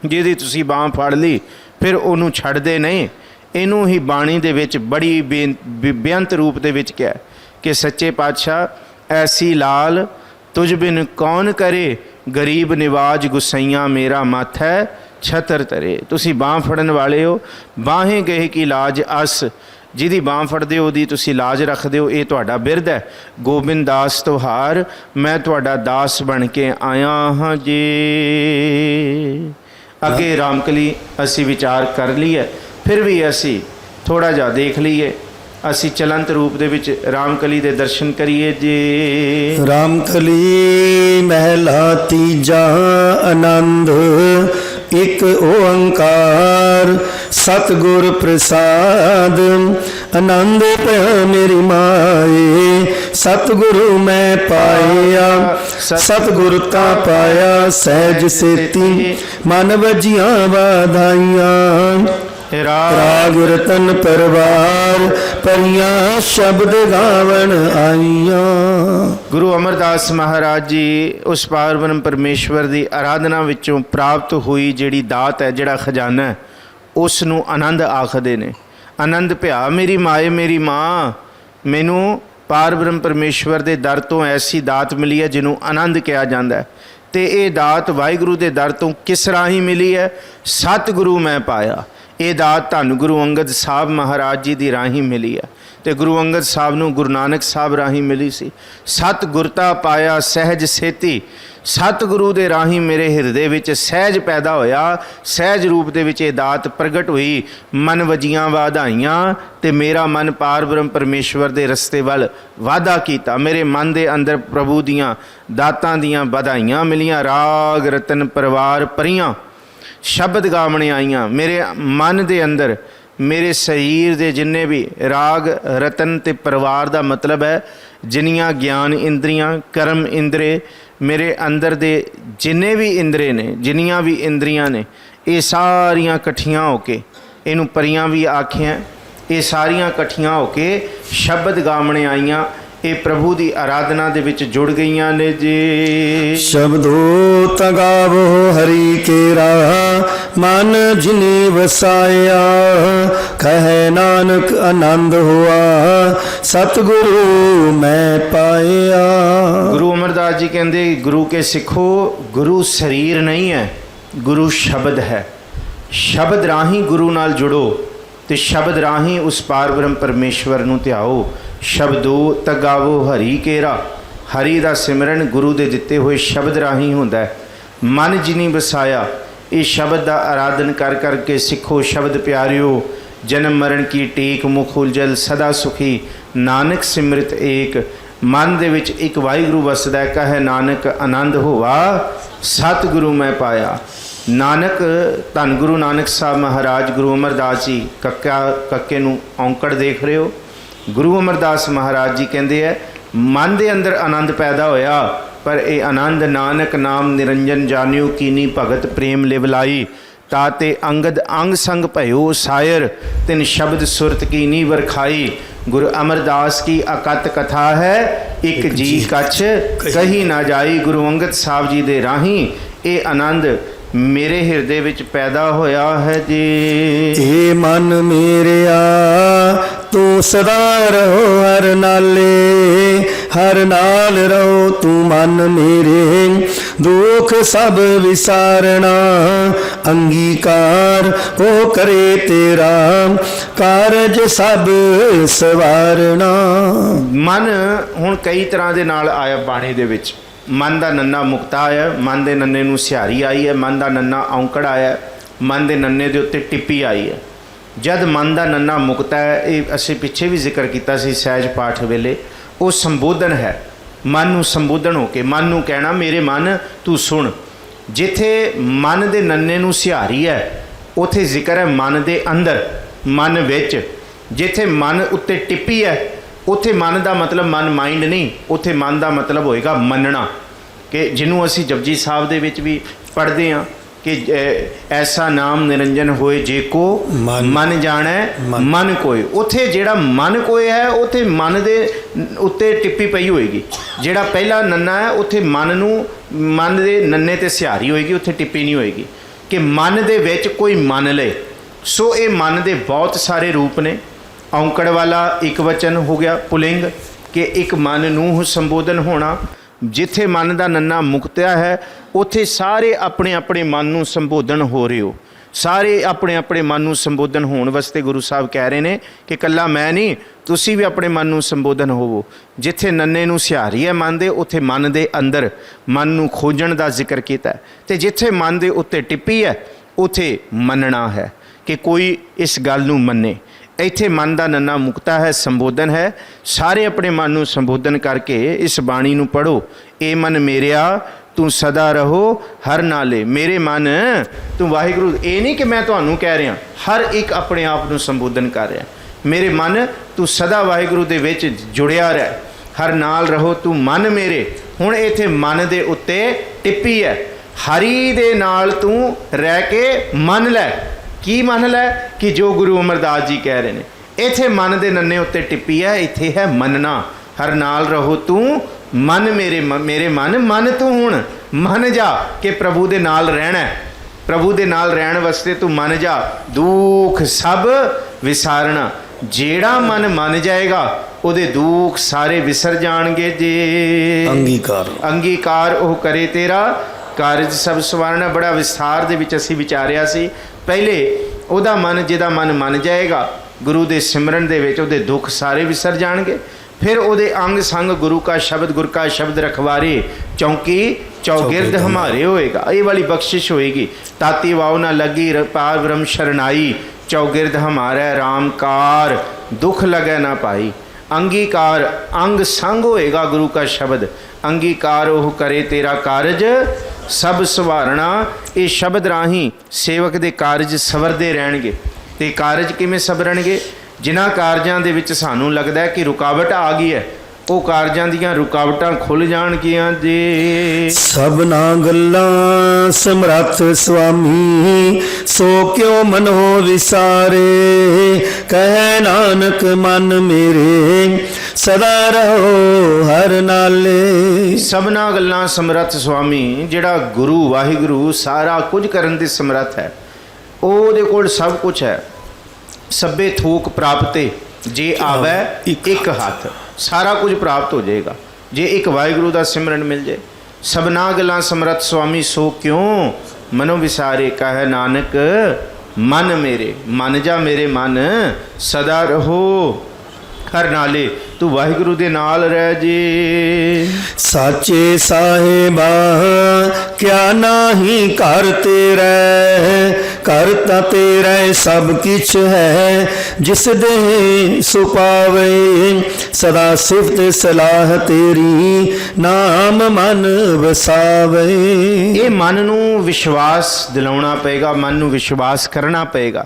A: ਜਿਹਦੀ ਤੁਸੀਂ ਬਾਂਹ ਫੜ ਲਈ ਫਿਰ ਉਹਨੂੰ ਛੱਡਦੇ ਨਹੀਂ। ਇਹਨੂੰ ਹੀ ਬਾਣੀ ਦੇ ਵਿੱਚ ਬੜੀ ਬੇਅੰਤ ਰੂਪ ਦੇ ਵਿੱਚ ਕਿਹਾ ਕਿ ਸੱਚੇ ਪਾਤਸ਼ਾਹ ਐਸੀ ਲਾਲ ਤੁਝ ਬਿਨ ਕੌਣ ਕਰੇ, ਗਰੀਬ ਨਿਵਾਜ ਗੁਸਈਆਂ ਮੇਰਾ ਮਾਥੈ ਛਤਰ ਤਰੇ। ਤੁਸੀਂ ਬਾਂਹ ਫੜਨ ਵਾਲੇ ਹੋ, ਬਾਹੇ ਗਏ ਕੀ ਲਾਜ ਅਸ, ਜਿਹਦੀ ਬਾਂਹ ਫੜਦੇ ਹੋ ਉਹਦੀ ਤੁਸੀਂ ਲਾਜ ਰੱਖਦੇ ਹੋ, ਇਹ ਤੁਹਾਡਾ ਬਿਰਧ ਹੈ। ਗੋਬਿੰਦ ਦਾਸ ਤੁਹਾਰ, ਮੈਂ ਤੁਹਾਡਾ ਦਾਸ ਬਣ ਕੇ ਆਇਆ ਹਾਂ ਜੀ। ਅੱਗੇ ਰਾਮਕਲੀ ਅਸੀਂ ਵਿਚਾਰ ਕਰ ਲਈਏ, ਫਿਰ ਵੀ ਅਸੀਂ ਥੋੜ੍ਹਾ ਜਿਹਾ ਦੇਖ ਲਈਏ। ਅਸੀਂ ਚਲੰਤ ਰੂਪ ਦੇ ਵਿੱਚ ਰਾਮਕਲੀ ਦੇ ਦਰਸ਼ਨ ਕਰੀਏ ਜੀ।
B: ਰਾਮਕਲੀ ਮਹਿਲਾ ਤੀਜਾ ਆਨੰਦ ਇਕ ਓੰਕਾਰ ਸਤਿਗੁਰ ਪ੍ਰਸਾਦ। ਆਨੰਦ ਪਿਆ ਮੇਰੀ ਮਾਏ ਸਤਿਗੁਰੂ ਮੈਂ ਪਾਇਆ, ਸਤਿਗੁਰ ਤਾਂ ਪਾਇਆ ਸਹਿਜ ਸੇਤੀ ਮਨ ਵਜੀਆਂ ਵਾਧਾਈਆਂ। ਰਾਗ ਰਤਨ ਪਰਵਾਰ ਪਰੀਆਂ ਸ਼ਬਦ ਗਾਵਣ ਆਈਆਂ।
A: ਗੁਰੂ ਅਮਰਦਾਸ ਮਹਾਰਾਜ ਜੀ ਉਸ ਪਾਰਬ੍ਰਹਮ ਪਰਮੇਸ਼ਵਰ ਦੀ ਆਰਾਧਨਾ ਵਿੱਚੋਂ ਪ੍ਰਾਪਤ ਹੋਈ ਜਿਹੜੀ ਦਾਤ ਹੈ, ਜਿਹੜਾ ਖਜ਼ਾਨਾ ਹੈ, ਉਸ ਨੂੰ ਆਨੰਦ ਆਖਦੇ ਨੇ। ਆਨੰਦ ਭਿਆ ਮੇਰੀ ਮਾਏ ਮੇਰੀ ਮਾਂ, ਮੈਨੂੰ ਪਾਰਬ੍ਰਹਮ ਪਰਮੇਸ਼ਵਰ ਦੇ ਦਰ ਤੋਂ ਐਸੀ ਦਾਤ ਮਿਲੀ ਹੈ ਜਿਹਨੂੰ ਆਨੰਦ ਕਿਹਾ ਜਾਂਦਾ ਹੈ। ਅਤੇ ਇਹ ਦਾਤ ਵਾਹਿਗੁਰੂ ਦੇ ਦਰ ਤੋਂ ਕਿਸ ਰਾਹੀਂ ਮਿਲੀ ਹੈ? ਸਤਿਗੁਰੂ ਮੈਂ ਪਾਇਆ। ਇਹ ਦਾਤ ਧੰਨ ਗੁਰੂ ਅੰਗਦ ਸਾਹਿਬ ਮਹਾਰਾਜ ਜੀ ਦੀ ਰਾਹੀਂ ਮਿਲੀ ਹੈ ਅਤੇ ਗੁਰੂ ਅੰਗਦ ਸਾਹਿਬ ਨੂੰ ਗੁਰੂ ਨਾਨਕ ਸਾਹਿਬ ਰਾਹੀਂ ਮਿਲੀ ਸੀ। ਸਤਿਗੁਰਤਾ ਪਾਇਆ ਸਹਿਜ ਸੇਤੀ, ਸਤਿਗੁਰੂ ਦੇ ਰਾਹੀਂ ਮੇਰੇ ਹਿਰਦੇ ਵਿੱਚ ਸਹਿਜ ਪੈਦਾ ਹੋਇਆ, ਸਹਿਜ ਰੂਪ ਦੇ ਵਿੱਚ ਇਹ ਦਾਤ ਪ੍ਰਗਟ ਹੋਈ। ਮਨ ਵਜੀਆਂ ਵਾਧਾਈਆਂ ਅਤੇ ਮੇਰਾ ਮਨ ਪਾਰਬ੍ਰਹਮ ਪਰਮੇਸ਼ਵਰ ਦੇ ਰਸਤੇ ਵੱਲ ਵਾਧਾ ਕੀਤਾ। ਮੇਰੇ ਮਨ ਦੇ ਅੰਦਰ ਪ੍ਰਭੂ ਦੀਆਂ ਦਾਤਾਂ ਦੀਆਂ ਵਧਾਈਆਂ ਮਿਲੀਆਂ। ਰਾਗ ਰਤਨ ਪਰਵਾਰ ਪਰੀਆਂ ਸ਼ਬਦ ਗਾਵਣੇ ਆਈਆਂ। ਮੇਰੇ ਮਨ ਦੇ ਅੰਦਰ ਮੇਰੇ ਸਰੀਰ ਦੇ ਜਿੰਨੇ ਵੀ ਰਾਗ ਰਤਨ ਅਤੇ ਪਰਿਵਾਰ ਦਾ ਮਤਲਬ ਹੈ ਜਿੰਨੀਆਂ ਗਿਆਨ ਇੰਦਰੀਆਂ, ਕਰਮ ਇੰਦਰੇ, ਮੇਰੇ ਅੰਦਰ ਦੇ ਜਿੰਨੇ ਵੀ ਇੰਦਰੇ ਨੇ, ਜਿੰਨੀਆਂ ਵੀ ਇੰਦਰੀਆਂ ਨੇ, ਇਹ ਸਾਰੀਆਂ ਇਕੱਠੀਆਂ ਹੋ ਕੇ, ਇਹਨੂੰ ਪਰੀਆਂ ਵੀ ਆਖਿਆ, ਇਹ ਸਾਰੀਆਂ ਇਕੱਠੀਆਂ ਹੋ ਕੇ ਸ਼ਬਦ ਗਾਵਣੇ ਆਈਆਂ। ਇਹ ਪ੍ਰਭੂ ਦੀ ਆਰਾਧਨਾ ਦੇ ਵਿੱਚ ਜੁੜ ਗਈਆਂ ਨੇ ਜੀ।
B: ਸ਼ਬਦੋ ਤਗਾਵੋ ਹਰੀ ਕੇਰਾ ਮਨ ਜਿਨੇ ਵਸਾਇਆ, ਕਹੈ ਨਾਨਕ ਆਨੰਦ ਹੋਆ ਸਤਿਗੁਰੂ ਮੈਂ ਪਾਇਆ।
A: ਗੁਰੂ ਅਮਰਦਾਸ ਜੀ ਕਹਿੰਦੇ ਗੁਰੂ ਕੇ ਸਿੱਖੋ, ਗੁਰੂ ਸਰੀਰ ਨਹੀਂ ਹੈ, ਗੁਰੂ ਸ਼ਬਦ ਹੈ। ਸ਼ਬਦ ਰਾਹੀਂ ਗੁਰੂ ਨਾਲ ਜੁੜੋ ਅਤੇ ਸ਼ਬਦ ਰਾਹੀਂ ਉਸ ਪਾਰਬ੍ਰਹਮ ਪਰਮੇਸ਼ਵਰ ਨੂੰ ਧਿਆਓ। ਸ਼ਬਦੋ ਤਗਾਵੋ ਹਰੀ ਕੇਰਾ, ਹਰੀ ਦਾ ਸਿਮਰਨ ਗੁਰੂ ਦੇ ਦਿੱਤੇ ਹੋਏ ਸ਼ਬਦ ਰਾਹੀਂ ਹੁੰਦਾ ਹੈ। ਮਨ ਜਿਨੀ ਵਸਾਇਆ, ਇਹ ਸ਼ਬਦ ਦਾ ਆਰਾਧਨ ਕਰ ਕਰਕੇ ਸਿੱਖੋ। ਸ਼ਬਦ ਪਿਆਰਿਓ ਜਨਮ ਮਰਨ ਕੀ ਟੇਕ ਮੁਖ ਉਜਲ ਸਦਾ ਸੁਖੀ, ਨਾਨਕ ਸਿਮਰਿਤ ਏਕ। ਮਨ ਦੇ ਵਿੱਚ ਇੱਕ ਵਾਹਿਗੁਰੂ ਵਸਦਾ, ਕਹੇ ਨਾਨਕ ਆਨੰਦ ਹੋਵਾ ਸਤਿਗੁਰੂ ਮੈਂ ਪਾਇਆ। ਨਾਨਕ ਧੰਨ ਗੁਰੂ ਨਾਨਕ ਸਾਹਿਬ ਮਹਾਰਾਜ, ਗੁਰੂ ਅਮਰਦਾਸ ਜੀ ਕੱਕੇ ਨੂੰ ਔਂਕੜ ਦੇਖ ਰਹੇ ਹੋ। ਗੁਰੂ ਅਮਰਦਾਸ ਮਹਾਰਾਜ ਜੀ ਕਹਿੰਦੇ ਹੈ ਮਨ ਦੇ ਅੰਦਰ ਆਨੰਦ ਪੈਦਾ ਹੋਇਆ, ਪਰ ਇਹ ਆਨੰਦ ਨਾਨਕ ਨਾਮ ਨਿਰੰਜਨ ਜਾਣਿਓ ਕੀਨੀ ਭਗਤ ਪ੍ਰੇਮ ਲਿਵਲਾਈ। ਤਾਤੇ ਅੰਗਦ ਅੰਗ ਸੰਗ ਭਇਓ ਸਾਇਰ, ਤਿਨ ਸ਼ਬਦ ਸੁਰਤ ਕੀਨੀ ਵਰਖਾਈ। ਗੁਰੂ ਅਮਰਦਾਸ ਕੀ ਅਕਤ ਕਥਾ ਹੈ, ਇੱਕ ਜੀ ਕੱਛ ਕਹੀ ਨਾ ਜਾਈ। ਗੁਰੂ ਅੰਗਦ ਸਾਹਿਬ ਜੀ ਦੇ ਰਾਹੀਂ ਇਹ ਆਨੰਦ ਮੇਰੇ ਹਿਰਦੇ ਵਿੱਚ ਪੈਦਾ ਹੋਇਆ ਹੈ ਜੀ।
B: ਇਹ ਮਨ ਮੇਰਿਆ ਤੂੰ ਸਦਾ ਰਹੋ ਹਰ ਨਾਲੇ, ਹਰ ਨਾਲ ਰਹੋ ਤੂੰ ਮਨ ਮੇਰੇ, ਦੁੱਖ ਸਭ ਵਿਸਾਰਣਾ ਅੰਗੀਕਾਰ ਉਹ ਕਰੇ ਤੇਰਾ, ਕਾਰਜ ਸਭ ਸਵਾਰਣਾ। ਮਨ
A: ਹੁਣ ਕਈ ਤਰ੍ਹਾਂ ਦੇ ਨਾਲ ਆਇਆ ਬਾਣੀ ਦੇ ਵਿੱਚ। ਮਨ ਦਾ ਨੰਨਾ ਮੁਕਤਾ ਆਇਆ, ਮਨ ਦੇ ਨੰਨੇ ਨੂੰ ਸਿਹਾਰੀ ਆਈ ਹੈ, ਮਨ ਦਾ ਨੰਨਾ ਔਂਕੜ ਆਇਆ, ਮਨ ਦੇ ਨੰਨੇ ਦੇ ਉੱਤੇ ਟਿੱਪੀ ਆਈ ਹੈ। ਜਦ ਮਨ ਦਾ ਨੰਨਾ ਮੁਕਤਾ ਹੈ, ਇਹ ਅਸੀਂ ਪਿੱਛੇ ਵੀ ਜ਼ਿਕਰ ਕੀਤਾ ਸੀ ਸਹਿਜ ਪਾਠ ਵੇਲੇ, ਉਹ ਸੰਬੋਧਨ ਹੈ। ਮਨ ਨੂੰ ਸੰਬੋਧਨ ਹੋ ਕੇ ਮਨ ਨੂੰ ਕਹਿਣਾ ਮੇਰੇ ਮਨ ਤੂੰ ਸੁਣ। ਜਿੱਥੇ ਮਨ ਦੇ ਨੰਨੇ ਨੂੰ ਸਿਹਾਰੀ ਹੈ ਉੱਥੇ ਜ਼ਿਕਰ ਹੈ ਮਨ ਦੇ ਅੰਦਰ, ਮਨ ਵਿੱਚ। ਜਿੱਥੇ ਮਨ ਉੱਤੇ ਟਿੱਪੀ ਹੈ ਉੱਥੇ ਮਨ ਦਾ ਮਤਲਬ ਮਨ ਮਾਈਂਡ ਨਹੀਂ, ਉੱਥੇ ਮਨ ਦਾ ਮਤਲਬ ਹੋਏਗਾ ਮੰਨਣਾ। ਕਿ ਜਿਹਨੂੰ ਅਸੀਂ ਜਪਜੀ ਸਾਹਿਬ ਦੇ ਵਿੱਚ ਵੀ ਪੜ੍ਹਦੇ ਹਾਂ ਕਿ ਐਸਾ ਨਾਮ ਨਿਰੰਜਨ ਹੋਏ ਜੇ ਕੋ ਮਨ ਜਾਣੈ ਮਨ ਕੋਏ। ਉੱਥੇ ਜਿਹੜਾ ਮਨ ਕੋਏ ਹੈ ਉੱਥੇ ਮਨ ਦੇ ਉੱਤੇ ਟਿੱਪੀ ਪਈ ਹੋਏਗੀ। ਜਿਹੜਾ ਪਹਿਲਾ ਨੰਨਾ ਹੈ ਉੱਥੇ ਮਨ ਨੂੰ, ਮਨ ਦੇ ਨੰਨੇ 'ਤੇ ਸਿਹਾਰੀ ਹੋਏਗੀ, ਉੱਥੇ ਟਿੱਪੀ ਨਹੀਂ ਹੋਏਗੀ। कि मन दे विच कोई मन ले। सो ये मन दे बहुत सारे रूप ने। औंकड़ वाला एक वचन हो गया पुलिंग कि एक मन नूं संबोधन होना। जिथे मन का नन्ना मुक्तिया है उत्थे सारे अपने अपने मन नूं संबोधन हो रहे हो। सारे अपने अपने मन नूं संबोधन होने वास्ते गुरु साहब कह रहे हैं कि कल्ला मैं नहीं, तुसी भी अपने मन नूं संबोधन होवो। जिथे नन्ने नूं सिहारी है मन दे, उत्थे मन दे अंदर मन नूं खोजण दा जिक्र कीता है। ते जिथे मन दे उत्ते टिप्पी है उत्थे मनना है कि कोई इस गल नूं मन्ने। इत्थे मन का नन्ना मुक्ता है, संबोधन है। सारे अपने मन नूं संबोधन करके इस बाणी नूं पढ़ो। ए मन मेरिया तू सदा रहो हर नाले। मेरे मन तू वाहिगुरू, ये नहीं कि मैं तुहानूं कह रहा, हर एक अपने आप नूं संबोधन कर रहा। मेरे मन तू सदा वाहिगुरू दे विच जुड़िया रह, हर नाल रहो तू मन मेरे। हुण इत्थे मन दे उत्ते टिप्पी है, हरी दे नाल तू रह के मन लै। की मन लै कि जो गुरु अमरदास जी कह रहे हैं, इत्थे मन दे नन्ने उत्ते टिप्पी है, इत्थे है मनना। हर नाल रहो तू मन मेरे, मेरे मन तू हुण मन जा कि प्रभु दे नाल रहना है। प्रभु दे नाल रहण वास्ते तू मन जा, दुख सब विसारना। जेड़ा मन मन जाएगा उहदे दुख सारे विसर जाणगे। जे अंगीकार ओह करे तेरा कारज सब सवारना। बड़ा विस्तार दे विच असीं विचारिया सी। पहले उहदा मन, जिहदा मन मन जाएगा गुरु दे सिमरन दे विच उहदे दुख सारे विसर जाणगे। फिर उहदे अंग संग गुरु का शब्द, गुर का शब्द रखवारे, चौकी चौगिरद हमारे होएगा। ये वाली बख्शिश होएगी। ताती वाव ना लगी पार ब्रह्म शरणाई, चौगिरद हमारा रामकार, दुख लगे ना पाई। अंगीकार अंग संग होएगा गुरु का शब्द। अंगीकार ओह करे तेरा कारज सब सवारना। ये शब्द राही सेवक दे कारज सवरदे रहणगे। ते कारज किवें सवरनगे? जिन्हां कारजां दे विच सानूं लगदा है कि रुकावट आ गई है, वो कारजां दीयां रुकावटां खुल जाणगीਆਂ जे।
B: सबना गल्लां समरथ स्वामी, सो क्यों मनो विसारे। कह नानक मन मेरे सदा रहो हर नाले।
A: सबना गल्लां समरथ स्वामी, जिहड़ा गुरु वाहिगुरु सारा कुछ करन दे समरथ है, ਉਹਦੇ ਕੋਲ सब कुछ है। सभे थोक प्राप्ते जे आवे एक हाथ, सारा कुछ प्राप्त हो जाएगा जे एक वाहिगुरु का सिमरन मिल जाए। सबना गल्लां समरथ स्वामी, सो क्यों मनो विसारे। कह नानक मन मेरे, मन जा मेरे मन, सदा रहो हर नाले, तू वाहिगुरु दे नाल रह जे।
B: साचे साहिबा क्या नाही कर तेरा, करता तेरा सब किछ है। जिस देह सुपावे, सदा सिफत सलाह तेरी, नाम मन वसावे।
A: ये मन नू विश्वास दिलाउणा पेगा, मन नू विश्वास करना पेगा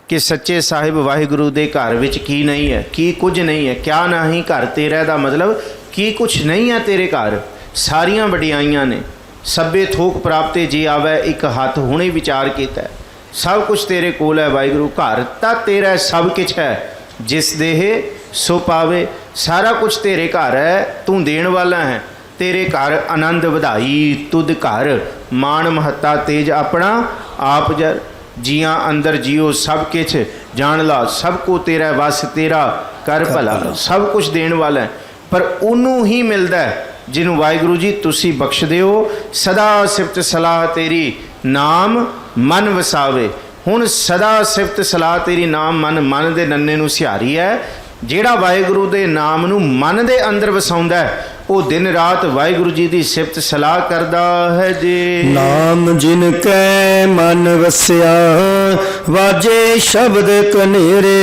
A: कि सच्चे साहिब वाहिगुरु दे घर विच की नहीं है, की कुछ नहीं है। क्या नहीं घर तेरा दा मतलब की कुछ नहीं है तेरे घर। सारियां वडियाइयां ने, सभे थोक प्राप्ते जे आवे एक हाथ। हुणे विचार कीता है, सब कुछ तेरे कोल है वाहिगुरु। घर तां तेरा सब कुछ है, जिस देह सो पावे। सारा कुछ तेरे घर है, तू देण वाला है। तेरे घर आनंद वधाई तुद घर, मान महत्ता तेज अपना आप जर। जियां अंदर जियो सब किछ जान ला, सबको तेरा वस तेरा कर भला। सब कुछ देण वाला है, पर उन्होंने ही मिलता है जिन्हों वाहिगुरू जी तुसी बख्श दिओ। सदा सिफत सलाह तेरी, नाम मन वसावे। हुण सदा सिफत सलाह तेरी, नाम मन, मन दे नन्ने नूं सिहारी है। जिहड़ा वाहिगुरू दे नाम नूं मन दे अंदर वसाउंदा है, वो दिन रात वाहिगुरू जी की सिफत सलाह करदा है जे।
B: नाम जिनकै मन वसिया, वाजे शब्द कनेरे।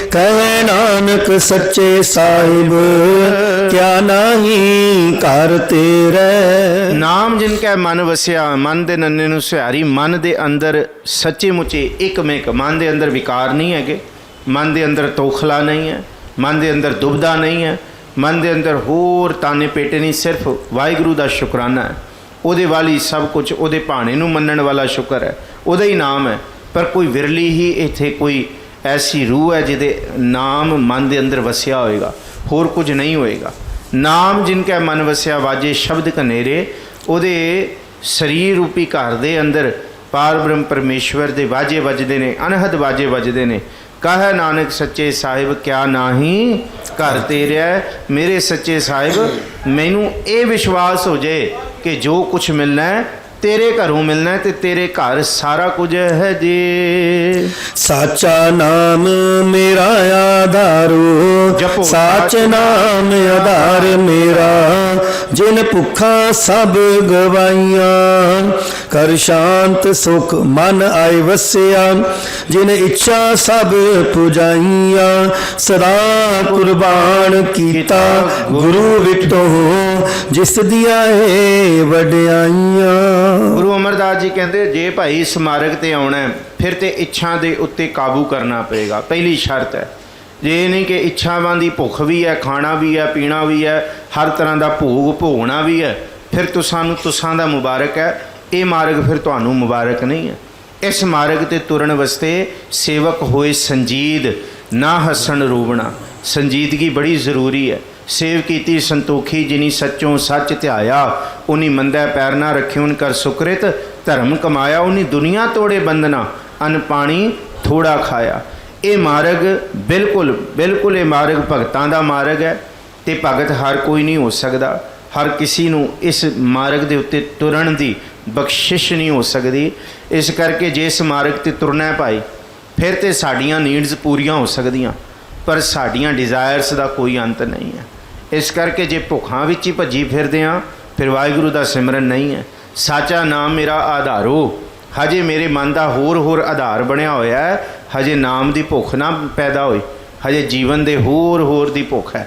B: कह नानक सच्चे साहिब, क्या नहीं कर तेरे।
A: नाम जिनकै मन वसिया, मन दे नन्ने नूं सिहारी। मन दे अंदर सच्चे मुचे एकमेक, मन दे अंदर विकार नहीं है, मन दे अंदर तोखला नहीं है, मन दे अंदर दुबदा नहीं है, मन दे अंदर होर ताने पेटे नहीं। सिर्फ वाहिगुरू दा शुकराना है। उहदे वाली सब कुछ, उहदे भाणे नूं मनण वाला शुक्र है, उहदा ही नाम है। पर कोई विरली ही इत्थे कोई ऐसी रूह है जिहदे नाम मन दे अंदर वसिया होएगा, होर कुछ नहीं होएगा। नाम जिनका मन वसिया, वाजे शब्द कनेरे। उहदे शरीर रूपी घर दे अंदर ਪਾਰ ਬ੍ਰਹਮ ਪਰਮੇਸ਼ਵਰ ਦੇ ਵਾਜੇ ਵੱਜਦੇ ਨੇ, ਅਨਹਦ ਵਾਜੇ ਵੱਜਦੇ ਨੇ। ਕਹੈ ਨਾਨਕ ਸੱਚੇ ਸਾਹਿਬ ਕਿਆ ਨਾਹੀ ਘਰ ਤੇਰਿਆ। ਮੇਰੇ ਸੱਚੇ ਸਾਹਿਬ ਮੈਨੂੰ ਇਹ ਵਿਸ਼ਵਾਸ ਹੋ ਜਾਏ ਕਿ ਜੋ ਕੁਛ ਮਿਲਣਾ ਹੈ तेरे घरों मिलना है, ते तेरे घर सारा कुछ है जी।
B: साचा नाम मेरा आधारो,
A: जपो
B: साच नाम आधार मेरा। जिन भुखा सब गवाइया, कर शांत सुख मन आए वसिया। जिन इच्छा सब पुजाइया, सदा कुर्बान कीता गुरु विटो। जिस दिया है वड्याइया।
A: गुरु अमरदास जी कहते जे भाई इस मार्ग ते आना है फिर तो इच्छा के उत्ते काबू करना पएगा। पहली शर्त है जे नहीं कि इच्छावां दी भुख भी है, खाना भी है, पीना भी है, हर तरह का भोग भोगना भी है, फिर तो सानू तुसां दा मुबारक है। ये मार्ग फिर तुहानू मुबारक नहीं है। इस मार्ग ते तुरन वास्ते सेवक होए संजीद, ना हसन रोवना। संजीदगी बड़ी जरूरी है। सेव कीती संतोखी जिनी सच्चों सच ध्याया। उन्हीं मंदै पैर ना रखे उन कर सुकृत धर्म कमाया। उन्हीं दुनिया तोड़े बंदना अन्न पानी थोड़ा खाया। ये मार्ग बिल्कुल बिल्कुल ये मार्ग भगतां दा मार्ग है। ते भगत हर कोई नहीं हो सकता। हर किसी नू इस मार्ग दे उत्ते तुरन दी बख्शिश नहीं हो सकती। इस करके जे इस मार्ग ते तुरना है भाई फिर तो साड़ियाँ नीड्स पूरियां हो सकदियां, पर साड़ियाँ डिज़ायर्स का कोई अंत नहीं है। इस करके जे भुखां विच ही भज्जी फिरदे हां फिर वाहिगुरू दा सिमरन नहीं है। साचा नाम मेरा आधारो। हजे मेरे मन का होर होर आधार बनया होया है। हजे नाम की भुख ना पैदा होई, हजे जीवन दे होर होर दी भुख है।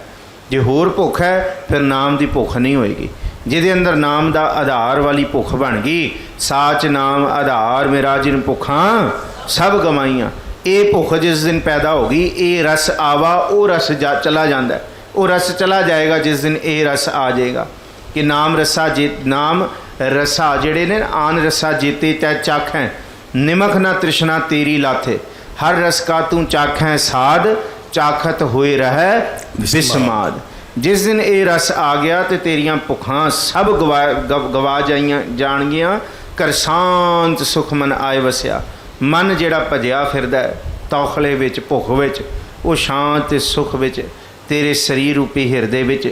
A: जे होर भुख है फिर नाम की भुख नहीं होएगी। जिहदे अंदर नाम का आधार वाली भुख बन गई, साच नाम आधार मेरा जिन भुखां सब गवाइयां। ये भुख जिस दिन पैदा होगी, ये रस आवा वो रस चला जाता है। वो रस चला जाएगा जिस दिन ये रस आ जाएगा कि नाम रसा नाम रसा जेड़े ने आन रसा जेते तै चख है। निमख ना तृष्णा तेरी लाथे, हर रस का तू चख है साध। चाखत होए रह बिस्माद। जिस दिन ये रस आ गया तो तेरियां भुखां सब गवा जाइयां जाणगियां। कर शांत सुख मन आए वसिया। मन जिहड़ा भजिया फिरदा तौखले विच भुख विच, वो शांत सुख विच तेरे शरीर रूपी हिरदे विच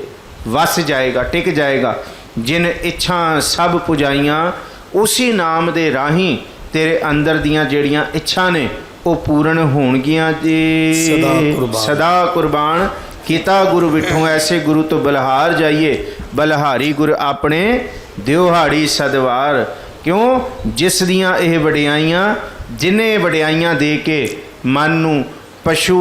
A: वस जाएगा, टिक जाएगा। जिन इच्छा सब पुजाइयां, उसी नाम दे राही तेरे अंदर दियां जड़ियां इच्छा ने वो पूर्ण होणगियां जी। सदा कुर्बान कीता गुरु विठों। ऐसे गुरु तो बलहार जाइए, बलहारी गुर अपने दिओहाड़ी सदवार। क्यों जिस दियां यह वडियाइयां, जिन्हें वडियाइयां दे के मन नू पशु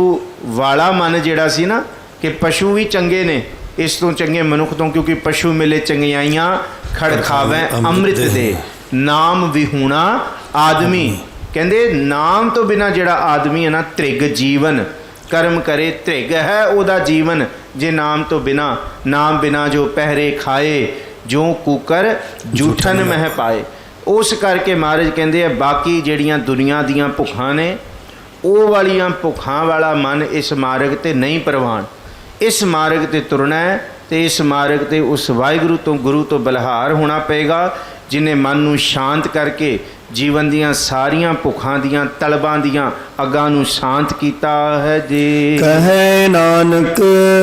A: वाला मन जिहड़ा सी ना कि पशु भी चंगे ने इस तो चंगे मनुख तो, क्योंकि पशु मिले चंगियाइयां खड़ खावे अमृत दे। नाम विहूणा आदमी। कहते नाम तो बिना जिहड़ा आदमी है ना त्रिग जीवन। कर्म करे त्रिग है ओदा जीवन। जे नाम तो बिना, नाम बिना जो पहरे खाए, जो कुकर जूठन मह पाए। उस करके महाराज कहते हैं बाकी जड़ियाँ दुनिया दियाँ भुखां ने, वो वालियां भुखां वाला मन इस मार्ग ते नहीं प्रवान। इस मार्ग ते तुरना है तो इस मार्ग ते उस वाहिगुरू तो गुरु तो बलहार होना पेगा जिन्हें मन नू शांत करके जीवन दियां सारियां भुखां दियां तलबां दियां अगां नू शांत कीता है जी।
B: कहे नानक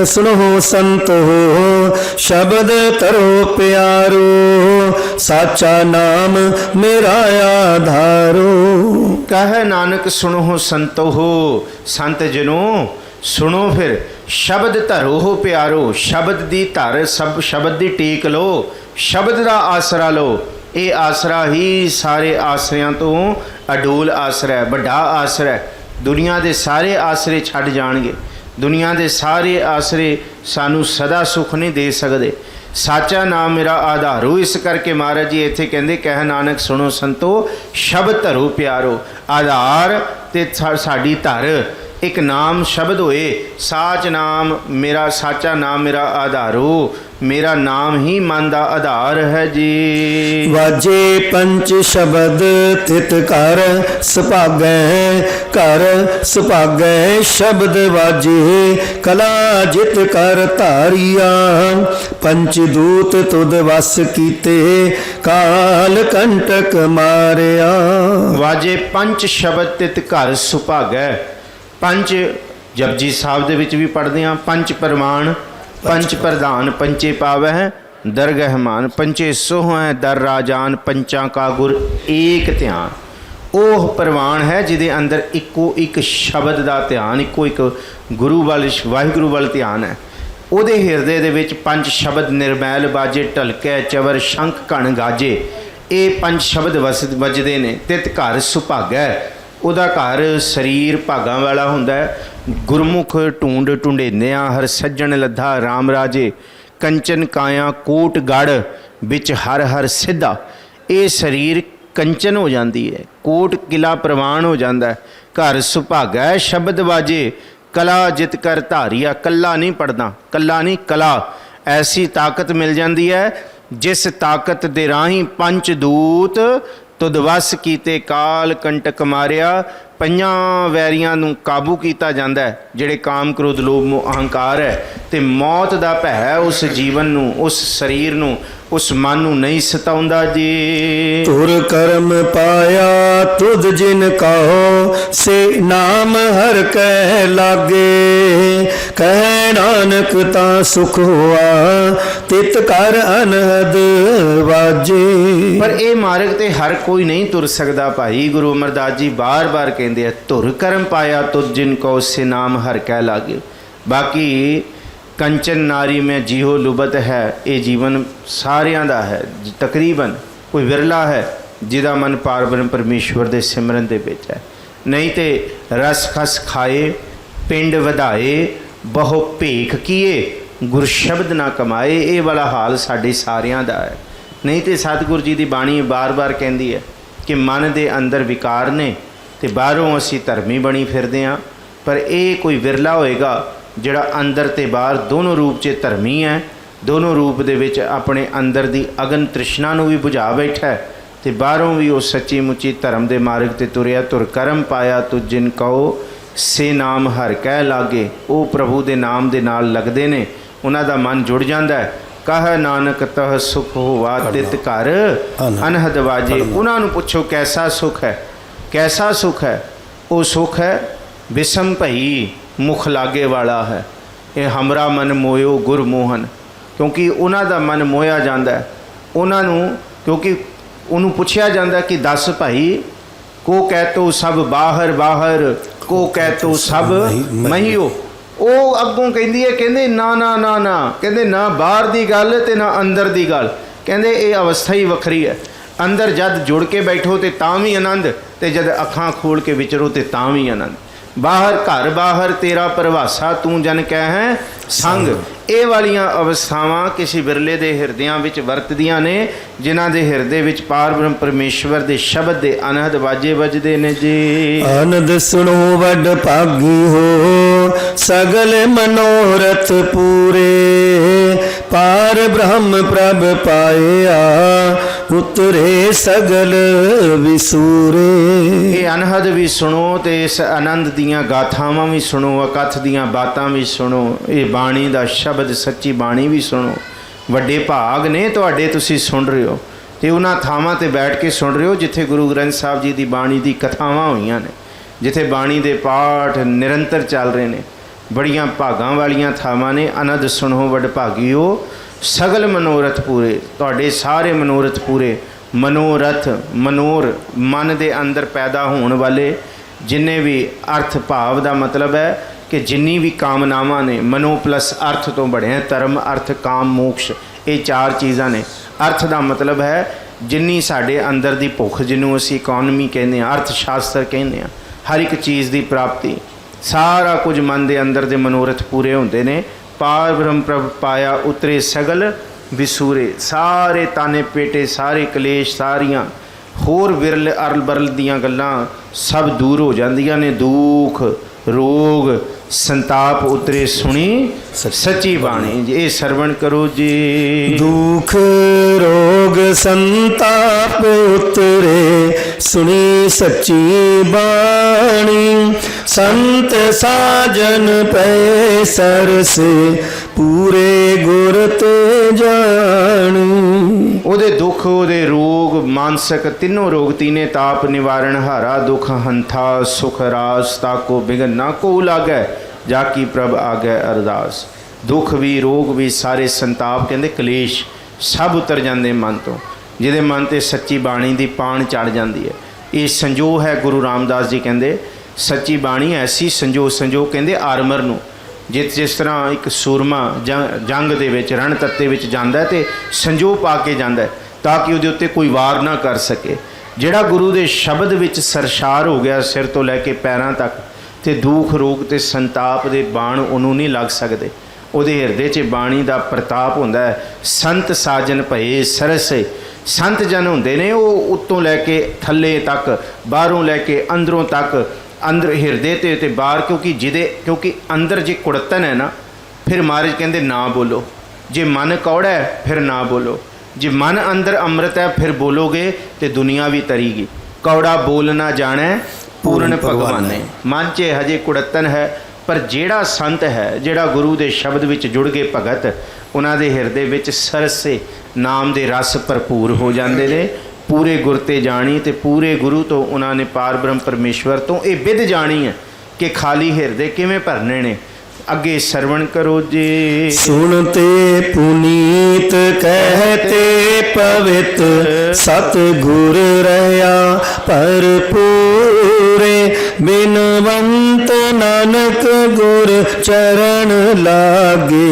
B: सुनो संत हो, शब्द करो प्यारो। साचा नाम मेरा आधारो।
A: कहे नानक सुनो संत हो। संत जनो सुनो फिर शब्द धरो हो प्यारो। शब्द दी धर, सब शब्द दी टेक लो, शब्द दा आसरा लो। ये आसरा ही सारे आसरियां तो अडोल आसरा है, बड़ा आसरा है। दुनिया के सारे आसरे छड़ जाणगे, दुनिया के सारे आसरे सानू सदा सुख नहीं दे सकते। साचा नाम मेरा आधारो। इस करके महाराज जी इत्थे कहंदे कह नानक सुनो संतो शब्द धरो प्यारो। आधार ते साडी धर एक नाम शब्द होए। साच नाम मेरा, साचा नाम मेरा आधारो। मेरा नाम ही मन का आधार है जी।
B: ਵਾਜੇ ਪੰਚ ਸ਼ਬਦ ਤਿਤ ਘਰ ਸੁਭਾਗੈ, ਘਰ ਸੁਭਾਗੈ ਸ਼ਬਦ ਵਾਜੇ, ਕਲਾ ਜਿਤ ਕਰ ਧਾਰੀਆ, ਪੰਚ ਦੂਤ ਤੁਧ ਵਸ ਕੀਤੇ, ਕਾਲ ਕੰਟਕ ਮਾਰਿਆ।
A: ਵਾਜੇ ਪੰਚ ਸ਼ਬਦ ਤਿਤ ਘਰ ਸੁਭਾਗੈ। ਪੰਜ ਜਪਜੀ ਸਾਹਿਬ ਦੇ ਵਿੱਚ ਵੀ ਪੜ੍ਹਦੇ ਹਾਂ, ਪੰਜ ਪ੍ਰਮਾਣ, ਪੰਜ ਪ੍ਰਧਾਨ, ਪੰਚੇ ਪਾਵਹਿ ਦਰਗਹਿ ਮਾਨ, ਪੰਚੇ ਸੋਹ ਹੈ ਦਰ ਰਾਜਾਨ, ਪੰਚਾਂ ਕਾ ਗੁਰ ਏਕ ਧਿਆਨ। ਉਹ ਪ੍ਰਵਾਨ ਹੈ ਜਿਹਦੇ ਅੰਦਰ ਇੱਕੋ ਇੱਕ ਸ਼ਬਦ ਦਾ ਧਿਆਨ, ਇੱਕੋ ਇੱਕ ਗੁਰੂ ਵੱਲ, ਵਾਹਿਗੁਰੂ ਵੱਲ ਧਿਆਨ ਹੈ। ਉਹਦੇ ਹਿਰਦੇ ਦੇ ਵਿੱਚ ਪੰਜ ਸ਼ਬਦ ਨਿਰਮੈਲ ਬਾਜੇ, ਢਲਕੈ ਚਵਰ ਸ਼ੰਖ ਘਣ ਗਾਜੇ। ਇਹ ਪੰਜ ਸ਼ਬਦ ਵੱਜਦੇ ਨੇ। ਤਿਤ ਘਰ ਸੁਭਾਗੈ, ਉਹਦਾ ਘਰ ਸਰੀਰ ਭਾਗਾਂ ਵਾਲਾ ਹੁੰਦਾ ਹੈ। ਗੁਰਮੁਖ ਢੂੰਡ ਢੂੰਡੇਨਿਆ, ਹਰ ਸੱਜਣ ਲੱਧਾ ਰਾਮ ਰਾਜੇ, ਕੰਚਨ ਕਾਇਆ ਕੋਟ ਗੜ ਵਿੱਚ ਹਰ ਹਰ ਸਿੱਧਾ। ਇਹ ਸਰੀਰ ਕੰਚਨ ਹੋ ਜਾਂਦੀ ਹੈ, ਕੋਟ ਕਿਲਾ ਪ੍ਰਵਾਨ ਹੋ ਜਾਂਦਾ ਹੈ। ਘਰ ਸੁਭਾਗੈ ਸ਼ਬਦ ਵਾਜੇ, ਕਲਾ ਜਿਤ ਕਰ ਧਾਰੀਆ। ਕੱਲਾ ਨਹੀਂ ਪੜ੍ਹਦਾ, ਕੱਲਾ ਨਹੀਂ, ਕਲਾ ਐਸੀ ਤਾਕਤ ਮਿਲ ਜਾਂਦੀ ਹੈ ਜਿਸ ਤਾਕਤ ਦੇ ਰਾਹੀਂ ਪੰਜ ਦੂਤ ਤੁਧ ਵਸ ਕੀਤੇ, ਕਾਲ ਕੰਟਕ ਮਾਰਿਆ। ਪੰਜਾਂ ਵੈਰੀਆਂ ਨੂੰ ਕਾਬੂ ਕੀਤਾ ਜਾਂਦਾ ਹੈ, ਜਿਹੜੇ ਕਾਮ ਕ੍ਰੋਧ ਲੋਭ ਮੋਹ ਅਹੰਕਾਰ ਹੈ। ਅਤੇ ਮੌਤ ਦਾ ਭੈ ਉਸ ਜੀਵਨ ਨੂੰ, ਉਸ ਸਰੀਰ ਨੂੰ, ਉਸ ਮਨ ਨੂੰ ਨਹੀਂ ਸਤਾਉਂਦਾ ਜੀ।
B: ਤੁਰ ਕਰਮ ਪਾਇਆ ਤੁਧ ਜਿਨ ਕਹੋ, ਸੇ ਨਾਮ ਹਰ ਕੈ ਲਾਗੇ, ਕਹਿ ਨਾਨਕ ਤਾਂ ਸੁਖ ਹੋਆ, ਤਿਤ ਕਰ ਅਨਹਦ ਵਾਜੇ।
A: ਪਰ ਇਹ ਮਾਰਗ ਤੇ ਹਰ ਕੋਈ ਨਹੀਂ ਤੁਰ ਸਕਦਾ ਭਾਈ। ਗੁਰੂ ਅਮਰਦਾਸ ਜੀ ਬਾਰ-ਬਾਰ ਕਹਿੰਦੇ ਆ, ਧੁਰ ਕਰਮ ਪਾਇਆ ਤੁਧ ਜਿਨ ਕੋ ਸੇ ਨਾਮ ਹਰ ਕੈ ਲਾਗੇ। ਬਾਕੀ ਕੰਚਨ ਨਾਰੀ ਮੈਂ ਜੀਹੋ ਲੁਬਤ ਹੈ, ਇਹ ਜੀਵਨ ਸਾਰਿਆਂ ਦਾ ਹੈ। ਤਕਰੀਬਨ ਕੋਈ ਵਿਰਲਾ ਹੈ ਜਿਹਦਾ ਮਨ ਪਾਰਬ੍ਰਹਮ ਪਰਮੇਸ਼ਵਰ ਦੇ ਸਿਮਰਨ ਦੇ ਵਿੱਚ ਹੈ। ਨਹੀਂ ਤੇ ਰਸ ਖਸ ਖਾਏ, ਪਿੰਡ ਵਧਾਏ, ਬਹੁ ਭੇਖ ਕੀਏ, ਗੁਰ ਸ਼ਬਦ ਨਾ ਕਮਾਏ। ਇਹ ਵਾਲਾ ਹਾਲ ਸਾਡੇ ਸਾਰਿਆਂ ਦਾ ਹੈ। ਨਹੀਂ ਤੇ ਸਤਿਗੁਰੂ ਜੀ ਦੀ ਬਾਣੀ ਬਾਰ-ਬਾਰ ਕਹਿੰਦੀ ਹੈ ਕਿ ਮਨ ਦੇ ਅੰਦਰ ਵਿਕਾਰ ਨੇ ਤੇ ਬਾਹਰੋਂ ਅਸੀਂ ਧਰਮੀ ਬਣੀ ਫਿਰਦੇ ਹਾਂ। ਪਰ ਇਹ ਕੋਈ ਵਿਰਲਾ ਹੋਏਗਾ ਜਿਹੜਾ ਅੰਦਰ ਤੇ ਬਾਹਰ ਦੋਨੋਂ ਰੂਪ 'ਚ ਧਰਮੀ ਹੈ, ਦੋਨੋਂ ਰੂਪ ਦੇ ਵਿੱਚ ਆਪਣੇ ਅੰਦਰ ਦੀ ਅਗਨ ਤ੍ਰਿਸ਼ਨਾ ਨੂੰ ਵੀ ਬੁਝਾ ਬੈਠਾ ਤੇ ਬਾਹਰੋਂ ਵੀ ਉਹ ਸੱਚੀ ਮੁੱਚੀ ਧਰਮ ਦੇ ਮਾਰਗ ਤੇ ਤੁਰਿਆ। ਧੁਰ ਕਰਮ ਪਾਇਆ ਤੁਝ ਜਿਨ ਕਹੋ, ਸੇ ਨਾਮ ਹਰ ਕਹਿ ਲਾਗੇ। ਉਹ ਪ੍ਰਭੂ ਦੇ ਨਾਮ ਦੇ ਨਾਲ ਲੱਗਦੇ ਨੇ, ਉਹਨਾਂ ਦਾ ਮਨ ਜੁੜ ਜਾਂਦਾ ਹੈ। ਕਹ ਨਾਨਕ ਤਹ ਸੁਖ ਹੋਵਾ, ਤਿਤ ਘਰ ਅਨਹਦ ਵਾਜੇ। ਉਹਨਾਂ ਨੂੰ ਪੁੱਛੋ ਕੈਸਾ ਸੁਖ ਹੈ, ਕੈਸਾ ਸੁਖ ਹੈ? ਉਹ ਸੁਖ ਹੈ ਵਿਸਮ ਭਈ ਮੁਖ ਲਾਗੇ ਵਾਲਾ ਹੈ। ਇਹ ਹਮਰਾ ਮਨ ਮੋਇਓ ਗੁਰ ਮੋਹਨ। ਕਿਉਂਕਿ ਉਹਨਾਂ ਦਾ ਮਨ ਮੋਇਆ ਜਾਂਦਾ ਹੈ ਉਹਨਾਂ ਨੂੰ, ਕਿਉਂਕਿ ਉਹਨੂੰ ਪੁੱਛਿਆ ਜਾਂਦਾ ਕਿ ਦੱਸ ਭਾਈ, ਕੋ ਕਹਿ ਤੋ ਸਭ ਬਾਹਰ ਬਾਹਰ, ਕੋ ਕਹਿ ਤੋ ਸਭ ਮਹੀਓ। ਉਹ ਅੱਗੋਂ ਕਹਿੰਦੀ ਹੈ, ਕਹਿੰਦੇ ਨਾ ਨਾ ਨਾ ਨਾ, ਕਹਿੰਦੇ ਨਾ ਬਾਹਰ ਦੀ ਗੱਲ ਤੇ ਨਾ ਅੰਦਰ ਦੀ ਗੱਲ। ਕਹਿੰਦੇ ਇਹ ਅਵਸਥਾ ਹੀ ਵੱਖਰੀ ਹੈ। ਅੰਦਰ ਜਦ ਜੁੜ ਕੇ ਬੈਠੋ ਤੇ ਤਾਂ ਵੀ ਆਨੰਦ, ਤੇ ਜਦ ਅੱਖਾਂ ਖੋਲ ਕੇ ਵਿਚਰੋ ਤੇ ਤਾਂ ਵੀ ਆਨੰਦ। ਬਾਹਰ ਘਰ ਬਾਹਰ ਤੇਰਾ ਪ੍ਰਵਾਸਾ, ਤੂੰ ਜਨ ਕਹਿ ਹੈ ਸੰਗ। ਇਹ ਵਾਲੀਆਂ ਅਵਸਥਾਵਾਂ ਕਿਸੇ ਵਿਰਲੇ ਦੇ ਹਿਰਦਿਆਂ ਵਿੱਚ ਵਰਤਦੀਆਂ ਨੇ, ਜਿਨ੍ਹਾਂ ਦੇ ਹਿਰਦੇ ਵਿੱਚ ਪਾਰ ਬ੍ਰਹਮ ਪਰਮੇਸ਼ਵਰ ਦੇ ਸ਼ਬਦ ਦੇ ਅਨਹਦ ਵਾਜੇ ਵੱਜਦੇ ਨੇ ਜੀ।
B: ਆਨੰਦ ਸੁਣੋ ਵੱਡ ਭਾਗੀ ਹੋ, ਸਗਲ ਮਨੋਰਥ ਪੂਰੇ, ਪਾਰ ਬ੍ਰਹਮ ਪ੍ਰਭ ਪਾਇਆ, ਉਤਰੇ ਸਗਲ ਵਿਸੂਰੇ। ਇਹ
A: ਅਨਹਦ ਵੀ ਸੁਣੋ ਤੇ ਇਸ ਆਨੰਦ ਦੀਆਂ ਗਾਥਾਵਾਂ ਵੀ ਸੁਣੋ, ਅਕਥ ਦੀਆਂ ਬਾਤਾਂ ਵੀ ਸੁਣੋ, ਇਹ ਬਾਣੀ ਦਾ ਸ਼ਬਦ ਸੱਚੀ ਬਾਣੀ ਵੀ ਸੁਣੋ। ਵੱਡੇ ਭਾਗ ਨੇ ਤੁਹਾਡੇ, ਤੁਸੀਂ ਸੁਣ ਰਹੇ ਹੋ ਤੇ ਉਹਨਾਂ ਥਾਵਾਂ ਤੇ ਬੈਠ ਕੇ ਸੁਣ ਰਹੇ ਹੋ ਜਿੱਥੇ ਗੁਰੂ ਗ੍ਰੰਥ ਸਾਹਿਬ ਜੀ ਦੀ ਬਾਣੀ ਦੀ ਕਥਾਵਾਂ ਹੋਈਆਂ ਨੇ, ਜਿੱਥੇ ਬਾਣੀ ਦੇ ਪਾਠ ਨਿਰੰਤਰ ਚੱਲ ਰਹੇ ਨੇ। ਬੜੀਆਂ ਭਾਗਾਂ ਵਾਲੀਆਂ ਥਾਵਾਂ ਨੇ। ਆਨੰਦ ਸੁਣੋ ਵੱਡ ਭਾਗੀਓ, ਸਗਲ ਮਨੋਰਥ ਪੂਰੇ। ਤੁਹਾਡੇ ਸਾਰੇ ਮਨੋਰਥ ਪੂਰੇ। ਮਨੋਰਥ, ਮਨੋਰ ਮਨ ਦੇ ਅੰਦਰ ਪੈਦਾ ਹੋਣ ਵਾਲੇ ਜਿੰਨੇ ਵੀ ਅਰਥ ਭਾਵ ਦਾ ਮਤਲਬ ਹੈ ਕਿ ਜਿੰਨੀ ਵੀ ਕਾਮਨਾਵਾਂ ਨੇ, ਮਨੋ ਪਲਸ ਅਰਥ ਤੋਂ ਬਣਿਆ। ਧਰਮ, ਅਰਥ, ਕਾਮ, ਮੋਕਸ਼, ਇਹ ਚਾਰ ਚੀਜ਼ਾਂ ਨੇ। ਅਰਥ ਦਾ ਮਤਲਬ ਹੈ ਜਿੰਨੀ ਸਾਡੇ ਅੰਦਰ ਦੀ ਭੁੱਖ, ਜਿਹਨੂੰ ਅਸੀਂ ਇਕੋਨਮੀ ਕਹਿੰਦੇ ਹਾਂ, ਅਰਥ ਸ਼ਾਸਤਰ ਕਹਿੰਦੇ ਹਾਂ, ਹਰ ਇੱਕ ਚੀਜ਼ ਦੀ ਪ੍ਰਾਪਤੀ, ਸਾਰਾ ਕੁਝ ਮਨ ਦੇ ਅੰਦਰ ਦੇ ਮਨੋਰਥ ਪੂਰੇ ਹੁੰਦੇ ਨੇ। ਪਾਰ ਬ੍ਰਹਮ ਪ੍ਰਭ ਪਾਇਆ, ਉਤਰੇ ਸਗਲ ਵਿਸੂਰੇ। ਸਾਰੇ ਤਾਨੇ ਪੇਟੇ, ਸਾਰੇ ਕਲੇਸ਼, ਸਾਰੀਆਂ ਹੋਰ ਵਿਰਲ ਅਰਲ ਬਰਲ ਦੀਆਂ ਗੱਲਾਂ ਸਭ ਦੂਰ ਹੋ ਜਾਂਦੀਆਂ ਨੇ। ਦੁੱਖ, ਰੋਗ ਸੰਤਾਪ ਉਤਰੇ ਸੁਣੀ ਸੱਚੀ ਬਾਣੀ। ਇਹ ਸਰਵਣ ਕਰੋ ਜੀ।
B: ਦੁਖ ਰੋਗ ਸੰਤਾਪ ਉਤਰੇ ਸੁਣੀ ਸੱਚੀ ਬਾਣੀ। ਸੰਤ ਸਾਜਨ ਪਏ ਸਰਸੇ ਪੂਰੇ ਗੁਰ ਤੇ ਜਾਣੀ।
A: ਉਹਦੇ ਦੁੱਖ ਉਹਦੇ ਰੋਗ ਮਾਨਸਿਕ ਤਿੰਨੋਂ ਰੋਗ ਤੀਨੇ ਤਾਪ ਨਿਵਾਰਨ ਹਾਰਾ ਦੁਖ ਹੰਥਾ ਸੁਖ ਰਾਸ ਤਾਕੋ ਬਿਗਨ ਨਾ ਕੋ ਲਾਗੈ ਜਾ ਕੀ ਪ੍ਰਭ ਆਗੈ ਅਰਦਾਸ। ਦੁੱਖ ਵੀ ਰੋਗ ਵੀ ਸਾਰੇ ਸੰਤਾਪ ਕਹਿੰਦੇ ਕਲੇਸ਼ ਸਭ ਉਤਰ ਜਾਂਦੇ ਮਨ ਤੋਂ, ਜਿਹਦੇ ਮਨ ਤੇ ਸੱਚੀ ਬਾਣੀ ਦੀ ਪਾਣ ਚੜ ਜਾਂਦੀ ਹੈ। ਇਹ ਸੰਜੋ ਹੈ। ਗੁਰੂ ਰਾਮਦਾਸ ਜੀ ਕਹਿੰਦੇ ਸੱਚੀ ਬਾਣੀ ਐਸੀ ਸੰਜੋ ਕਹਿੰਦੇ ਆਰਮਰ ਨੂੰ। ਜਿਸ ਤਰ੍ਹਾਂ ਇੱਕ ਸੂਰਮਾ ਜੰਗ ਦੇ ਵਿੱਚ ਰਣ ਤੱਤੇ ਵਿੱਚ ਜਾਂਦਾ ਤੇ ਸੰਜੋ ਪਾ ਕੇ ਜਾਂਦਾ ਤਾਂ ਕਿ ਉਹਦੇ ਉੱਤੇ ਕੋਈ ਵਾਰ ਨਾ ਕਰ ਸਕੇ। ਜਿਹੜਾ ਗੁਰੂ ਦੇ ਸ਼ਬਦ ਵਿੱਚ ਸਰਸ਼ਾਰ ਹੋ ਗਿਆ ਸਿਰ ਤੋਂ ਲੈ ਕੇ ਪੈਰਾਂ ਤੱਕ, ਤੇ ਦੁੱਖ ਰੋਗ ਤੇ ਸੰਤਾਪ ਦੇ ਬਾਣ ਉਹਨੂੰ ਨਹੀਂ ਲੱਗ ਸਕਦੇ। ਉਹਦੇ ਹਿਰਦੇ 'ਚ ਬਾਣੀ ਦਾ ਪ੍ਰਤਾਪ ਹੁੰਦਾ ਹੈ। ਸੰਤ ਸਾਜਨ ਭਏ ਸਰਸੇ, ਸੰਤ ਜਨ ਹੁੰਦੇ ਨੇ ਉਹ ਉੱਤੋਂ ਲੈ ਕੇ ਥੱਲੇ ਤੱਕ, ਬਾਹਰੋਂ ਲੈ ਕੇ ਅੰਦਰੋਂ ਤੱਕ, ਅੰਦਰ ਹਿਰਦੇ ਤੇ ਬਾਹਰ। ਕਿਉਂਕਿ ਅੰਦਰ ਜੇ ਕੁੜਤਨ ਹੈ ਨਾ, ਫਿਰ ਮਹਾਰਾਜ ਕਹਿੰਦੇ ਨਾ ਬੋਲੋ। ਜੇ ਮਨ ਕੌੜਾ ਹੈ ਫਿਰ ਨਾ ਬੋਲੋ। ਜੇ ਮਨ ਅੰਦਰ ਅੰਮ੍ਰਿਤ ਹੈ ਫਿਰ ਬੋਲੋਗੇ ਤੇ ਦੁਨੀਆ ਵੀ ਤਰੀਗੀ। ਕੌੜਾ ਬੋਲ ਨਾ ਜਾਣੈ ਪੂਰਨ ਭਗਵਾਨੇ। ਮਨ 'ਚ ਹਜੇ ਕੁੜਤਨ ਹੈ, ਪਰ ਜਿਹੜਾ ਸੰਤ ਹੈ, ਜਿਹੜਾ ਗੁਰੂ ਦੇ ਸ਼ਬਦ ਵਿੱਚ ਜੁੜ ਗਏ ਭਗਤ, ਉਹਨਾਂ ਦੇ ਹਿਰਦੇ ਵਿੱਚ ਸਰਸੇ ਨਾਮ ਦੇ ਰਸ ਭਰਪੂਰ ਹੋ ਜਾਂਦੇ ਨੇ। ਪੂਰੇ ਗੁਰ ਤੇ ਜਾਣੀ, ਤੇ ਪੂਰੇ ਗੁਰੂ ਤੋਂ ਉਹਨਾਂ ਨੇ ਪਾਰ ਬ੍ਰਹਮ ਪਰਮੇਸ਼ਵਰ ਤੋਂ ਇਹ ਵਿਧ ਜਾਣੀ ਹੈ ਕਿ ਖਾਲੀ ਹਿਰਦੇ ਕਿਵੇਂ ਭਰਨੇ ਨੇ। ਅੱਗੇ ਸਰਵਣ ਕਰੋ ਜੀ।
B: ਸੁਣਤੇ ਪੁਨੀਤ ਕਹਤੇ ਪਵਿੱਤ ਸਤ ਗੁਰ ਰਹਾ ਭਰਪੂਰੇ। ਬਿਨਵੰਤ ਨਾਨਕ ਗੁਰ ਚਰਨ ਲਾਗੇ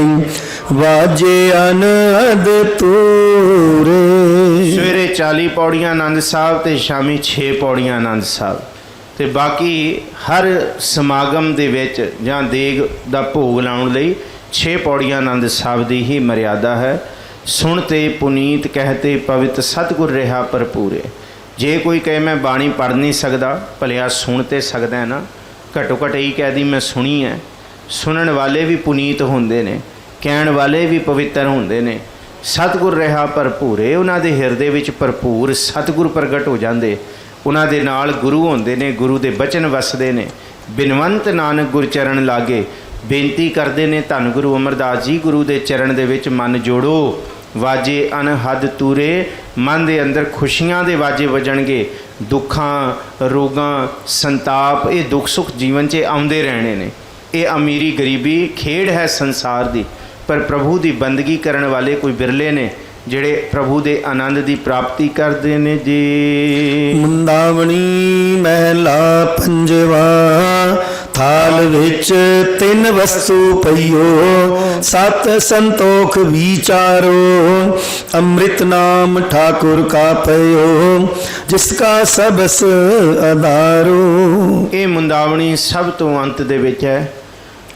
B: ਵਾਜੇ ਅਨਹਦ ਤੂਰੇ।
A: ਸਵੇਰੇ 40 ਪੌੜੀਆਂ ਆਨੰਦ ਸਾਹਿਬ ਤੇ ਸ਼ਾਮੀ 6 ਪੌੜੀਆਂ ਆਨੰਦ ਸਾਹਿਬ, ਤੇ ਬਾਕੀ ਹਰ ਸਮਾਗਮ ਦੇ ਵਿੱਚ ਜਾਂ ਦੇਗ ਦਾ ਭੋਗ ਲਾਉਣ ਲਈ 6 ਪੌੜੀਆਂ ਆਨੰਦ ਸਾਹਿਬ ਦੀ ਹੀ ਮਰਿਆਦਾ ਹੈ। ਸੁਣ ਤੇ ਪੁਨੀਤ ਕਹਤੇ ਪਵਿੱਤ ਸਤਿਗੁਰ ਰਿਹਾ ਭਰਪੂਰੇ। ਜੇ ਕੋਈ ਕਹੇ ਮੈਂ ਬਾਣੀ ਪੜ੍ਹ ਨਹੀਂ ਸਕਦਾ, ਭਲਿਆ ਸੁਣ ਤੇ ਸਕਦਾ ਹੈ ਨਾ। ਘੱਟੋ ਘੱਟ ਇਹੀ ਕਹਿ ਦੀ ਮੈਂ ਸੁਣੀ ਹੈ। ਸੁਣਨ ਵਾਲੇ ਵੀ ਪੁਨੀਤ ਹੁੰਦੇ ਨੇ, ਕਹਿਣ ਵਾਲੇ ਵੀ ਪਵਿੱਤਰ ਹੁੰਦੇ ਨੇ। ਸਤਿਗੁਰ ਰਿਹਾ ਭਰਪੂਰੇ, ਉਹਨਾਂ ਦੇ ਹਿਰਦੇ ਵਿੱਚ ਭਰਪੂਰ ਸਤਿਗੁਰ ਪ੍ਰਗਟ ਹੋ ਜਾਂਦੇ। ਉਹਨਾਂ ਦੇ ਨਾਲ ਗੁਰੂ ਹੁੰਦੇ ਨੇ, ਗੁਰੂ ਦੇ ਬਚਨ ਵਸਦੇ ਨੇ। ਬਿਨਵੰਤ ਨਾਨਕ ਗੁਰ ਚਰਨ ਲਾਗੇ, ਬੇਨਤੀ ਕਰਦੇ ਨੇ ਧੰਨ ਗੁਰੂ ਅਮਰਦਾਸ ਜੀ, ਗੁਰੂ ਦੇ ਚਰਨ ਦੇ ਵਿੱਚ ਮਨ ਜੋੜੋ। ਵਾਜੇ ਅਨਹਦ ਤੂਰੇ, ਮਨ ਦੇ ਅੰਦਰ ਖੁਸ਼ੀਆਂ ਦੇ ਵਾਜੇ ਵੱਜਣਗੇ। ਦੁੱਖਾਂ ਰੋਗਾਂ ਸੰਤਾਪ ਇਹ ਦੁੱਖ ਸੁੱਖ ਜੀਵਨ 'ਚ ਆਉਂਦੇ ਰਹਿਣੇ ਨੇ। ਇਹ ਅਮੀਰੀ ਗਰੀਬੀ ਖੇਡ ਹੈ ਸੰਸਾਰ ਦੀ, ਪਰ ਪ੍ਰਭੂ ਦੀ ਬੰਦਗੀ ਕਰਨ ਵਾਲੇ ਕੋਈ ਬਿਰਲੇ ਨੇ ਜਿਹੜੇ ਪ੍ਰਭੂ ਦੇ ਆਨੰਦ ਦੀ ਪ੍ਰਾਪਤੀ ਕਰਦੇ ਨੇ ਜੀ।
B: ਮੁੰਦਾਵਣੀ ਮਹਿਲਾ ਪੰਜਵਾ। ਥਾਲ ਵਿੱਚ 3 ਵਸਤੂ ਪਈਓ ਸਤ ਸੰਤੋਖ ਵਿਚਾਰੋ। ਅੰਮ੍ਰਿਤ ਨਾਮ ਠਾਕੁਰ ਕਾ ਪਈਓ ਜਿਸ ਕਾ ਸਬਸ ਆਧਾਰੋ।
A: ਇਹ ਮੁੰਦਾਵਣੀ ਸਭ ਤੋਂ ਅੰਤ ਦੇ ਵਿੱਚ ਹੈ।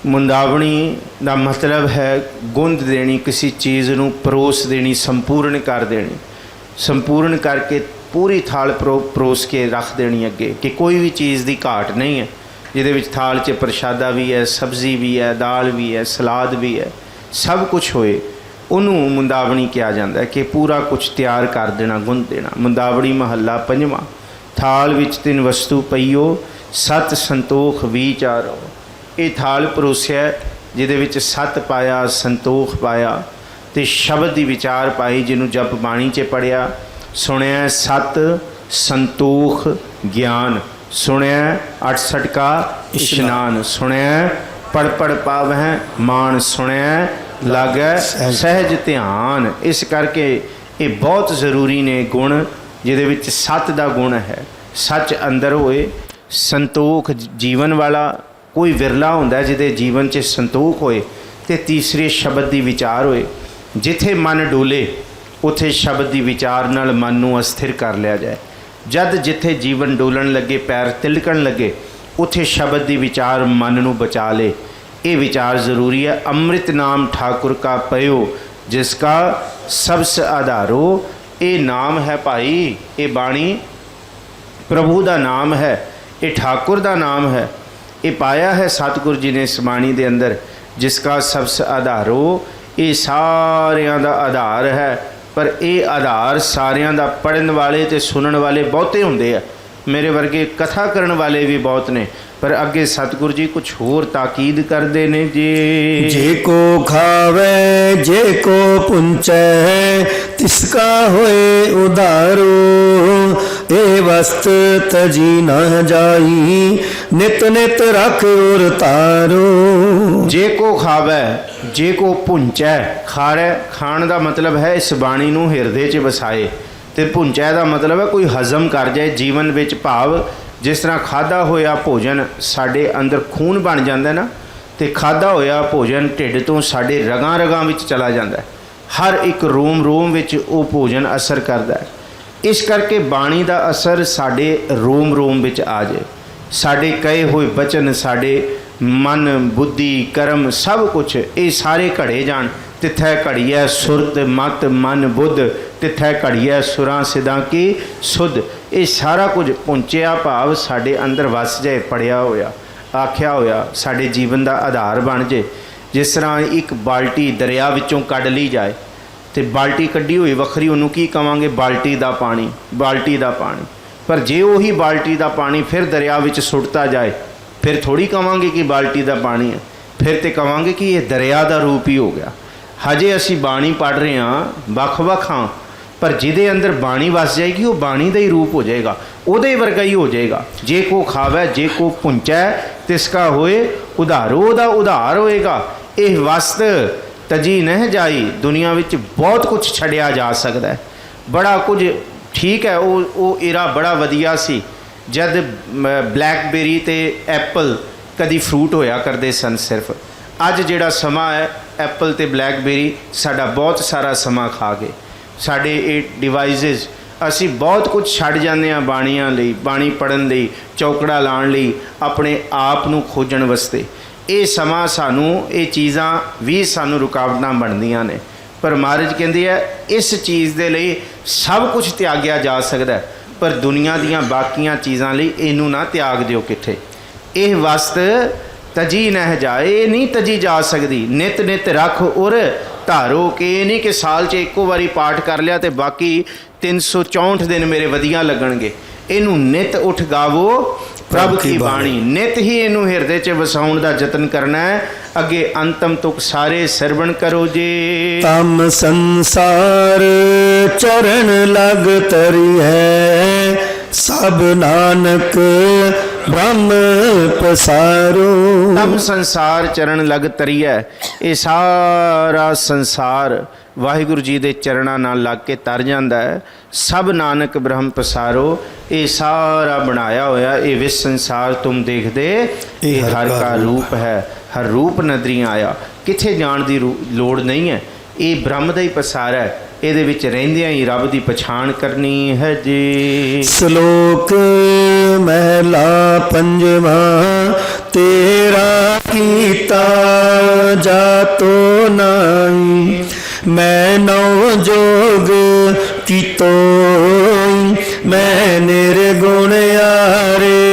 A: ਮੁੰਦਾਵਣੀ ਦਾ ਮਤਲਬ ਹੈ ਗੁੰਦ ਦੇਣੀ, ਕਿਸੇ ਚੀਜ਼ ਨੂੰ ਪਰੋਸ ਦੇਣੀ, ਸੰਪੂਰਨ ਕਰ ਦੇਣੀ। ਸੰਪੂਰਨ ਕਰਕੇ ਪੂਰੀ ਥਾਲ ਪਰੋਸ ਕੇ ਰੱਖ ਦੇਣੀ ਅੱਗੇ, ਕਿ ਕੋਈ ਵੀ ਚੀਜ਼ ਦੀ ਘਾਟ ਨਹੀਂ ਹੈ। ਜਿਹਦੇ ਵਿੱਚ ਥਾਲ 'ਚ ਪ੍ਰਸ਼ਾਦਾ ਵੀ ਹੈ, ਸਬਜ਼ੀ ਵੀ ਹੈ, ਦਾਲ ਵੀ ਹੈ, ਸਲਾਦ ਵੀ ਹੈ, ਸਭ ਕੁਝ ਹੋਏ, ਉਹਨੂੰ ਮੁੰਦਾਵਣੀ ਕਿਹਾ ਜਾਂਦਾ ਹੈ। ਕਿ ਪੂਰਾ ਕੁਝ ਤਿਆਰ ਕਰ ਦੇਣਾ, ਗੁੰਦ ਦੇਣਾ। ਮੁੰਦਾਵਣੀ ਮਹੱਲਾ ਪੰਜਵਾਂ। ਥਾਲ ਵਿੱਚ 3 ਵਸਤੂ ਪਈਓ ਸਤ ਸੰਤੋਖ ਵਿਚਾਰੋ। ਇਹ ਥਾਲ ਪਰੋਸਿਆ ਜਿਹਦੇ ਵਿੱਚ ਸਤ ਪਾਇਆ, ਸੰਤੋਖ ਪਾਇਆ ਤੇ ਸ਼ਬਦ ਦੀ ਵਿਚਾਰ ਪਾਈ, ਜਿਹਨੂੰ ਜਪ ਬਾਣੀ 'ਚ ਪੜਿਆ। ਸੁਣਿਆ ਸਤ ਸੰਤੋਖ ਗਿਆਨ, ਸੁਣਿਆ 68 ਕਾ ਇਸ਼ਨਾਨ, ਸੁਣਿਆ ਪੜ ਪੜ ਪਾਵਹਿ ਮਾਨ, ਸੁਣਿਆ ਲਾਗੈ ਸਹਿਜ ਧਿਆਨ। ਇਸ ਕਰਕੇ ਇਹ ਬਹੁਤ ਜ਼ਰੂਰੀ ਨੇ ਗੁਣ, ਜਿਹਦੇ ਵਿੱਚ ਸਤ ਦਾ ਗੁਣ ਹੈ। ਸੱਚ ਅੰਦਰ ਹੋਏ, ਸੰਤੋਖ ਜੀਵਨ ਵਾਲਾ ਕੋਈ ਵਿਰਲਾ ਹੁੰਦਾ ਜਿਹਦੇ ਜੀਵਨ 'ਚ ਸੰਤੋਖ ਹੋਏ, ਤੇ ਤੀਸਰੇ ਸ਼ਬਦ ਦੀ ਵਿਚਾਰ ਹੋਏ। ਜਿੱਥੇ ਮਨ ਡੋਲੇ ਉੱਥੇ ਸ਼ਬਦ ਦੀ ਵਿਚਾਰ ਨਾਲ ਮਨ ਨੂੰ ਅਸਥਿਰ ਕਰ ਲਿਆ ਜਾਏ। ਜਦ ਜਿੱਥੇ ਜੀਵਨ ਡੋਲਣ ਲੱਗੇ, ਪੈਰ ਤਿਲਕਣ ਲੱਗੇ, ਉੱਥੇ ਸ਼ਬਦ ਦੀ ਵਿਚਾਰ ਮਨ ਨੂੰ ਬਚਾ ਲੇ। ਇਹ ਵਿਚਾਰ ਜ਼ਰੂਰੀ ਹੈ। ਅੰਮ੍ਰਿਤ ਨਾਮ ਠਾਕੁਰ ਕਾ ਪਇਓ ਜਿਸ ਕਾ ਸਬਸ ਆਧਾਰੋ। ਇਹ ਨਾਮ ਹੈ ਭਾਈ, ਇਹ ਬਾਣੀ ਪ੍ਰਭੂ ਦਾ ਨਾਮ ਹੈ, ਇਹ ਠਾਕੁਰ ਦਾ ਨਾਮ ਹੈ। ये पाया है सतगुरु जी ने इस बाणी दे अंदर, जिसका सबस आधारो, ये सारियां दा आधार है। पर ये आधार सारियां दा पढ़न वाले ते सुनन वाले बहुते हुंदे आ, मेरे वर्गे कथा करन वाले भी बहुत ने। पर अगे सतगुरु जी कुछ होर ताकीद करते ने जी।
B: जे को खावे जे को पुंचै तिसका होए उधारो, ए वस्त तजी न जाई नित नित रख और तारो।
A: जे को खावे जे को पुंचै, खारे खाण का मतलब है इस बाणी नूं हिरदे च वसाए, ते पुंचै का मतलब है कोई हजम कर जाए जीवन विच। भाव जिस तरह खाधा होया भोजन साडे अंदर खून बन जाता है ना, तो खाधा होया भोजन ढिड तो साडे रगां रगां विच चला जाता है, हर एक रोम रोम विच वो भोजन असर करता है। इस करके बाणी का असर साडे रोम रोम विच आ जाए, साडे कहे हुए बचन, साडे मन बुद्धि कर्म सब कुछ ये सारे घड़े जान। तिथै घड़िया सुरत मत मन बुद्ध, तिथै घड़िया सुरां सिद्धां की सुध। ये सारा कुछ पहुँचिया भाव साडे अंदर वस जाए, पढ़िया होया आख्या होया साडे जीवन का आधार बन जाए। जिस तरह एक बाल्टी दरिया विचों कढ़ ली जाए, तो बाल्टी कढ़ी हुई वखरी, उन्होंने की कहांगे बाल्टी का पानी, बाल्टी का पानी। पर जे वही बाल्टी का पानी फिर दरिया विच सुटता जाए, फिर थोड़ी कहांगे कि बाल्टी का पानी है, फिर तो कहांगे कि यह दरिया का रूप ही हो गया। हजे असी बाणी पढ़ रहे हैं वख वख हाँ, पर जिदे अंदर बाणी वस जाएगी वो बाणी का ही रूप हो जाएगा, उहदे वर्गा ही हो जाएगा। जे को खावै जे को पुंचै तिसका होए उधारो, उहदा उधार होएगा। यह वस्त तजी नहीं जाई, दुनिया विच बहुत कुछ छड़िया जा सकता है, बड़ा कुछ ठीक है। वो इरा बड़ा वधिया सी जद ब्लैकबेरी ते एप्पल कदी फ्रूट होया करते सन सिर्फ। अज जिहड़ा समा है एप्पल ते ब्लैकबेरी साडा बहुत सारा समा खा गए। साडे ये डिवाइसिस असी बहुत कुछ छड़ जाते हैं बाणियां लई, बाणी पढ़न लई, चौकड़ा लाण लई, अपने आप नूं खोजण वास्ते। ये समा सानू ये चीज़ां भी सानू रुकावटां बनदियां ने, पर महाराज कहंदे आ इस चीज़ दे लई सब कुछ त्यागया जा सकदा है, पर दुनिया दीयां बाकियां चीज़ां लई इहनूं ना त्याग दिओ किथे। यह वस्त तजी नह जाए, ये नहीं तजी जा सकती। नित नित रख और धारो, कि ये नहीं कि साल च एको बारी पाठ कर लिया तो बाकी 364 दिन मेरे वधिया लगणगे। इनू नित उठ गावो प्रभ की बाणी, नित ही इनू हिरदे च वसाउण दा जतन करना है। अगे अंतम तुक सारे सरवण करो जे।
B: तम संसार चरण लग तरी है, सब नानक ब्रह्म पसारो।
A: तब संसार चरण लग तरीय, ये सारा संसार वाहिगुरु जी के चरणों नाल लग के तर जाता है। सब नानक ब्रह्म पसारो, ये सारा बनाया होया ये विश्व संसार तुम देखदे, ये हर का रूप है, हर रूप नदरी आया। किथे जाण दी लोड़ नहीं है, ये ब्रह्म का ही पसार है। ਇਹਦੇ ਵਿੱਚ ਰਹਿੰਦਿਆਂ ही रब की पछाण करनी है जी।
B: श्लोक महला पंजवा, तेरा कीता जातो नाई, मैं नौ जोग कीतो, मैं निर्गुण यारे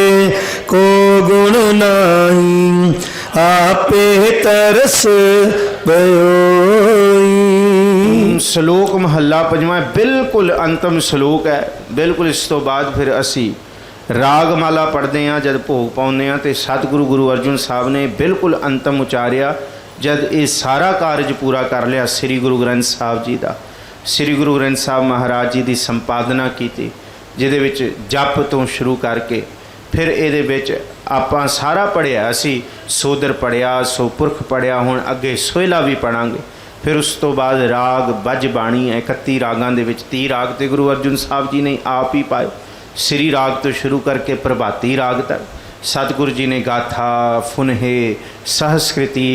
B: को गुण नाही, आपे तरस बयोई।
A: श्लोक महला पंजवा बिल्कुल अंतम श्लोक है। बिल्कुल इस तो बाद फिर असी रागमाला पढ़ते हैं, जब भोग पाने हैं तो सतगुरु गुरु अर्जुन साहब ने बिल्कुल अंतम उचारिया जब ये सारा कारज पूरा कर लिया। श्री गुरु ग्रंथ साहब जी का, श्री गुरु ग्रंथ साहब महाराज जी की संपादना की, जिहदे विच जप तो शुरू करके फिर ये आपां सारा पढ़िया। असी सोदर पढ़िया, सोपुरख पढ़िया, हुण अगे सोहला भी पढ़ांगे। फिर उस तो बाद राग बज बाणी है 31 रागां दे विच 30 राग तो गुरु अर्जुन साहब जी ने आप ही पाए। श्री राग तो शुरू करके प्रभाती राग तक सतगुरु जी ने गाथा फुनहे सहस्कृति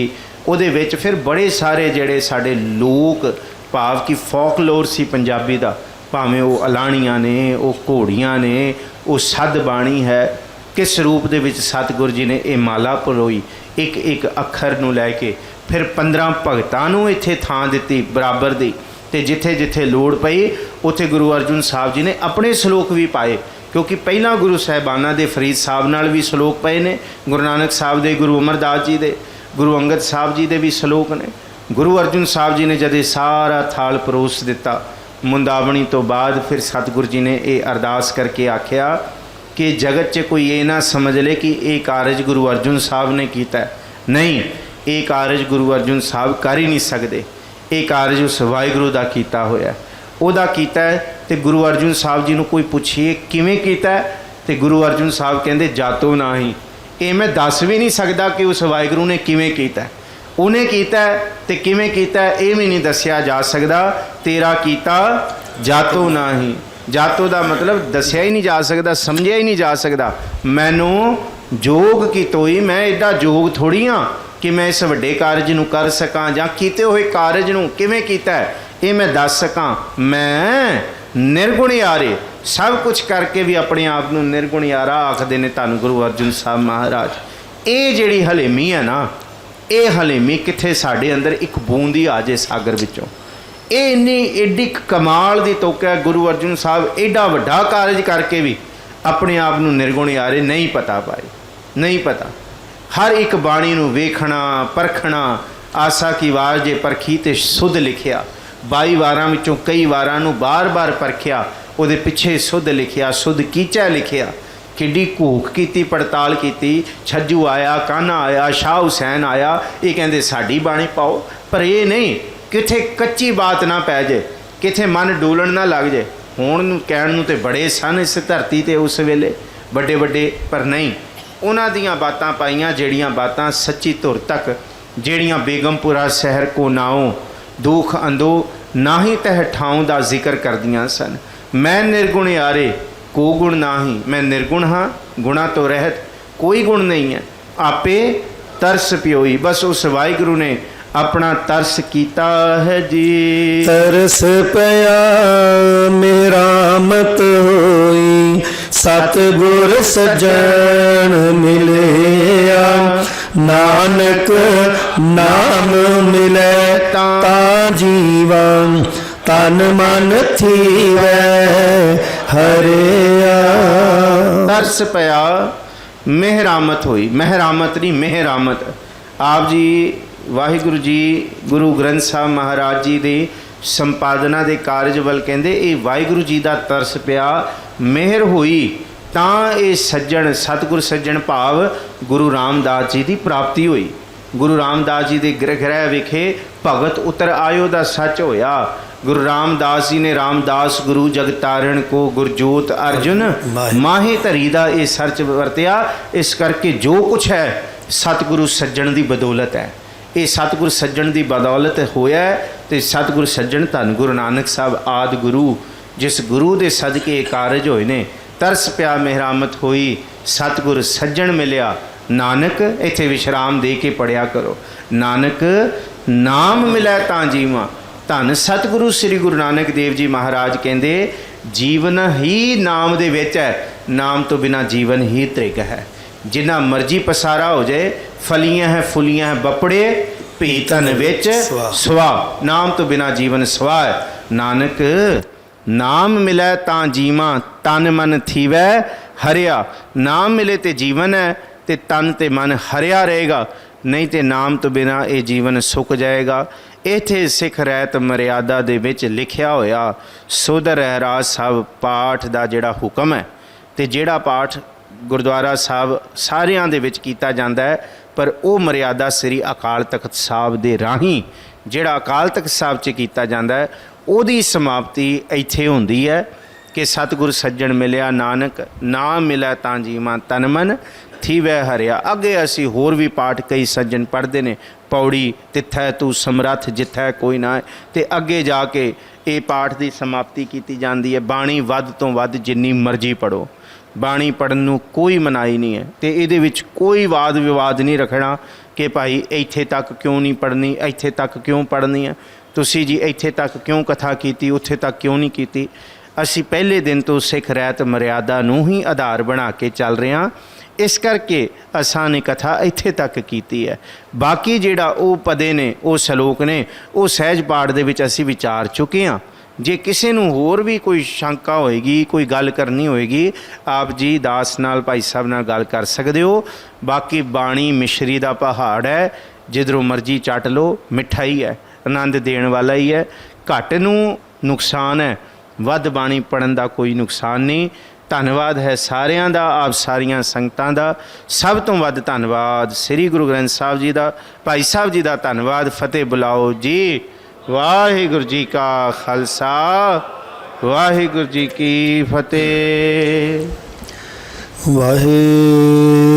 A: उहदे विच फिर बड़े सारे जिहड़े साडे लोक भाव की फोकलोर सी पंजाबी दा, भावें वो अलाणियां ने, वो घोड़ियां ने, वो सद बाणी है। किस रूप दे विच सतगुरु जी ने ये माला परोई, एक एक अखर नूं लैके फिर 15 भगतां नूं इत्थे थां दित्ती बराबर दी, ते जिथे जिथे लोड़ पई उत्थे गुरु अर्जुन साहब जी ने अपने श्लोक भी पाए, क्योंकि पहला गुरु साहिबाना दे फरीद साहब नाल भी सलोक पे ने, गुरु नानक साहब दे, गुरु अमरदास जी दे, गुरु अंगद साहब जी दे भी सलोक ने। गुरु अर्जुन साहब जी ने जदे सारा थाल परोस दिता मुंदावणी तो बाद फिर सतगुरु जी ने ये अरदास करके आख्या कि जगत च कोई ये ना समझ ले कि ये कारज गुरु अर्जुन साहब ने किया है। नहीं, ये कारज गुरु अर्जुन साहब कर ही नहीं सकते। ये कारज उस वाहिगुरू का किया होया, उहदा कीता है। तो गुरु अर्जुन साहब जी को कोई पूछिए किवें कीता है, तो गुरु अर्जुन साहब कहते जातो ना ही। ये मैं दस भी नहीं सकता कि उस वाहिगुरू ने किवें कीता है, उन्हें कीता है तो किवें कीता है, ये भी नहीं दसिया जा सकता। तेरा कीता जातो ना ही, जातो का मतलब दसिया ही नहीं जा सकता, समझिया ही नहीं जा सकता। मैनू जोग की तोई, मैं एडा जोग थोड़ी हाँ कि मैं इस वड्डे कारज नूं कर सकां जां कीते हुए कारज नूं किवें कीता है ये मैं दस सकां। मैं निर्गुणियारे सब कुछ करके भी अपने आप नूं निर्गुणियारा आखदे ने धन गुरु अर्जुन साहब महाराज। ये जिहड़ी हलेमी है ना, ये हलेमी कित्थे साडे अंदर एक बूंद ही आ जाए सागर विचों, ये इन्नी एडी कमाल दी तोक है। गुरु अर्जुन साहब एडा वड्डा कारज करके भी अपने आप नूं निर्गुणियारे नहीं पता पाए, नहीं पता। हर एक बाणी नूं वेखना परखना, आसा की वार जे परखी ते सुध लिखिया, 22 वारां विचों कई वारां नूं बार बार परखिया, उहदे पिछे सुध लिखिया, सुध कीचा लिखिया, किड्डी घूक कीती पड़ताल कीती। छज्जू आया, कान्हा आया, शाह हुसैन आया, ये कहंदे साडी बाणी पाओ, पर ये नहीं किथे कच्ची बात ना पै जाए, किथे मन डोलण ना लग जाए। हुण कहण नूं ते बड़े सन इस धरती ते उस वेले बड़े बड़े, पर नहीं, उन्हां दियां बातां पाईयां जिहड़ियां बातां सच्ची धुर तक, जिहड़ियां बेगमपुरा शहर को नाओ दुख अंदो नाही तह ठाऊं दा जिक्र करदियां सन। मैं निर्गुण यारे को गुण नाही, मैं निर्गुण हाँ, गुणा तो रहत कोई गुण नहीं है। आपे तरस प्योई, बस उस वाहिगुरू ने अपना तरस कीता है जी।
B: तरस पया मेरा मत होई, सतगुर सज्जन मिलिया, नानक नाम मिले ता जीवन, तन मन थीवै हरिया।
A: तरस पया मेहरामत हुई, मेहरामत नहीं मेहरामत। आप जी वाहिगुरू जी गुरु ग्रंथ साहब महाराज जी दे संपादना दे कारज वल कहंदे ये वाहिगुरू जी दा तरस पिया, मेहर हुई तां ये सज्जण सतगुर सज्जण भाव गुरु रामदास जी की प्राप्ति हुई। गुरु रामदास जी के गृह विखे भगत उतर आयो दा सच होया। गुरु रामदास जी ने रामदास गुरु जगतारण को गुरजोत अर्जुन माहे धरी दा ये सर्च वरतिया। इस करके जो कुछ है सतगुरु सज्जण की बदौलत है, ये सतगुर सज्जण की बदौलत होया है। तो सतगुर सज्जण धन गुरु नानक साहब आदि गुरु, जिस गुरु के सदके कारज होए ने। तरस प्या मेहरामत हुई, सतगुर सज्जण मिलिया, नानक इत्थे विश्राम दे के पढ़िया करो। नानक नाम मिलै तां जीवां। धन सतगुरु श्री गुरु नानक देव जी महाराज कहते जीवन ही नाम दे विच है, नाम तो बिना जीवन ही त्रिग है। जिन्ना मर्जी पसारा हो जाए, फलियां हैं फुलियां हैं बपड़े पीतन विच स्वा, नाम तो बिना जीवन स्वा है। नानक नाम मिलै तां जीवां, तन मन थीवै हरिया। नाम मिले तो जीवन है, तो तन ते मन हरिया रहेगा, नहीं तो नाम तो बिना ये जीवन सुक जाएगा। इत्थे सिख रहत मर्यादा दे विच लिखिया होया सुध रहराज साहब पाठ दा जिहड़ा हुक्म है, तो जिहड़ा पाठ गुरुद्वारा साहब सारियां दे विच कीता जांदा है, पर वो मर्यादा श्री अकाल तख्त साहब दे राही जिहड़ा अकाल तख्त साहब च कीता जांदा है, उहदी समाप्ति इत्थे हुंदी है कि सतगुर सज्जण मिलिया, नानक नाम मिलै तां जीवां, तन मन थीवै हरिया। अगे असी होर भी पाठ कई सज्जन पढ़ते ने, पौड़ी तिथै तू समरथ जिथै कोई ना है, तो अगे जाके ये पाठ की समाप्ति की जाती है। बाणी वध तो वध जिन्नी मर्जी पढ़ो, बाणी पढ़न नूं कोई मनाही नहीं है, तो ये कोई वाद विवाद नहीं रखना कि भाई इत्थे तक क्यों नहीं पढ़नी, इत्थे तक क्यों पढ़नी है, तुसी जी इत्थे तक क्यों कथा की, उत्थे तक क्यों नहीं की। असी पहले दिन तो सिख रहत मर्यादा नूं ही आधार बना के चल रहे हैं, इस करके असां ने कथा इत्थे तक की है। बाकी जिहड़ा वो पदे ने, वो सलोक ने, वो सहज पाठ दे विच असी विचार चुके हाँ ਜੇ ਕਿਸੇ ਨੂੰ ਹੋਰ ਵੀ ਕੋਈ ਸ਼ੰਕਾ ਹੋਏਗੀ, ਕੋਈ ਗੱਲ ਕਰਨੀ ਹੋਏਗੀ, ਆਪ ਜੀ ਦਾਸ ਨਾਲ, ਭਾਈ ਸਾਹਿਬ ਨਾਲ ਗੱਲ ਕਰ ਸਕਦੇ ਹੋ। ਬਾਕੀ ਬਾਣੀ ਮਿਸ਼ਰੀ ਦਾ ਪਹਾੜ ਹੈ, ਜਿੱਧਰੋਂ ਮਰਜ਼ੀ ਚੱਟ ਲਓ, ਮਿੱਠਾ ਹੀ ਹੈ, ਆਨੰਦ ਦੇਣ ਵਾਲਾ ਹੀ ਹੈ। ਘੱਟ ਨੂੰ ਨੁਕਸਾਨ ਹੈ, ਵੱਧ ਬਾਣੀ ਪੜ੍ਹਨ ਦਾ ਕੋਈ ਨੁਕਸਾਨ ਨਹੀਂ। ਧੰਨਵਾਦ ਹੈ ਸਾਰਿਆਂ ਦਾ, ਆਪ ਸਾਰੀਆਂ ਸੰਗਤਾਂ ਦਾ। ਸਭ ਤੋਂ ਵੱਧ ਧੰਨਵਾਦ ਸ੍ਰੀ ਗੁਰੂ ਗ੍ਰੰਥ ਸਾਹਿਬ ਜੀ ਦਾ, ਭਾਈ ਸਾਹਿਬ ਜੀ ਦਾ ਧੰਨਵਾਦ। ਫਤਿਹ ਬੁਲਾਓ ਜੀ। ਵਾਹਿਗੁਰੂ ਜੀ ਕਾ ਖਾਲਸਾ, ਵਾਹਿਗੁਰੂ ਜੀ ਕੀ ਫਤਿਹ।
B: ਵਾਹਿਗੁਰੂ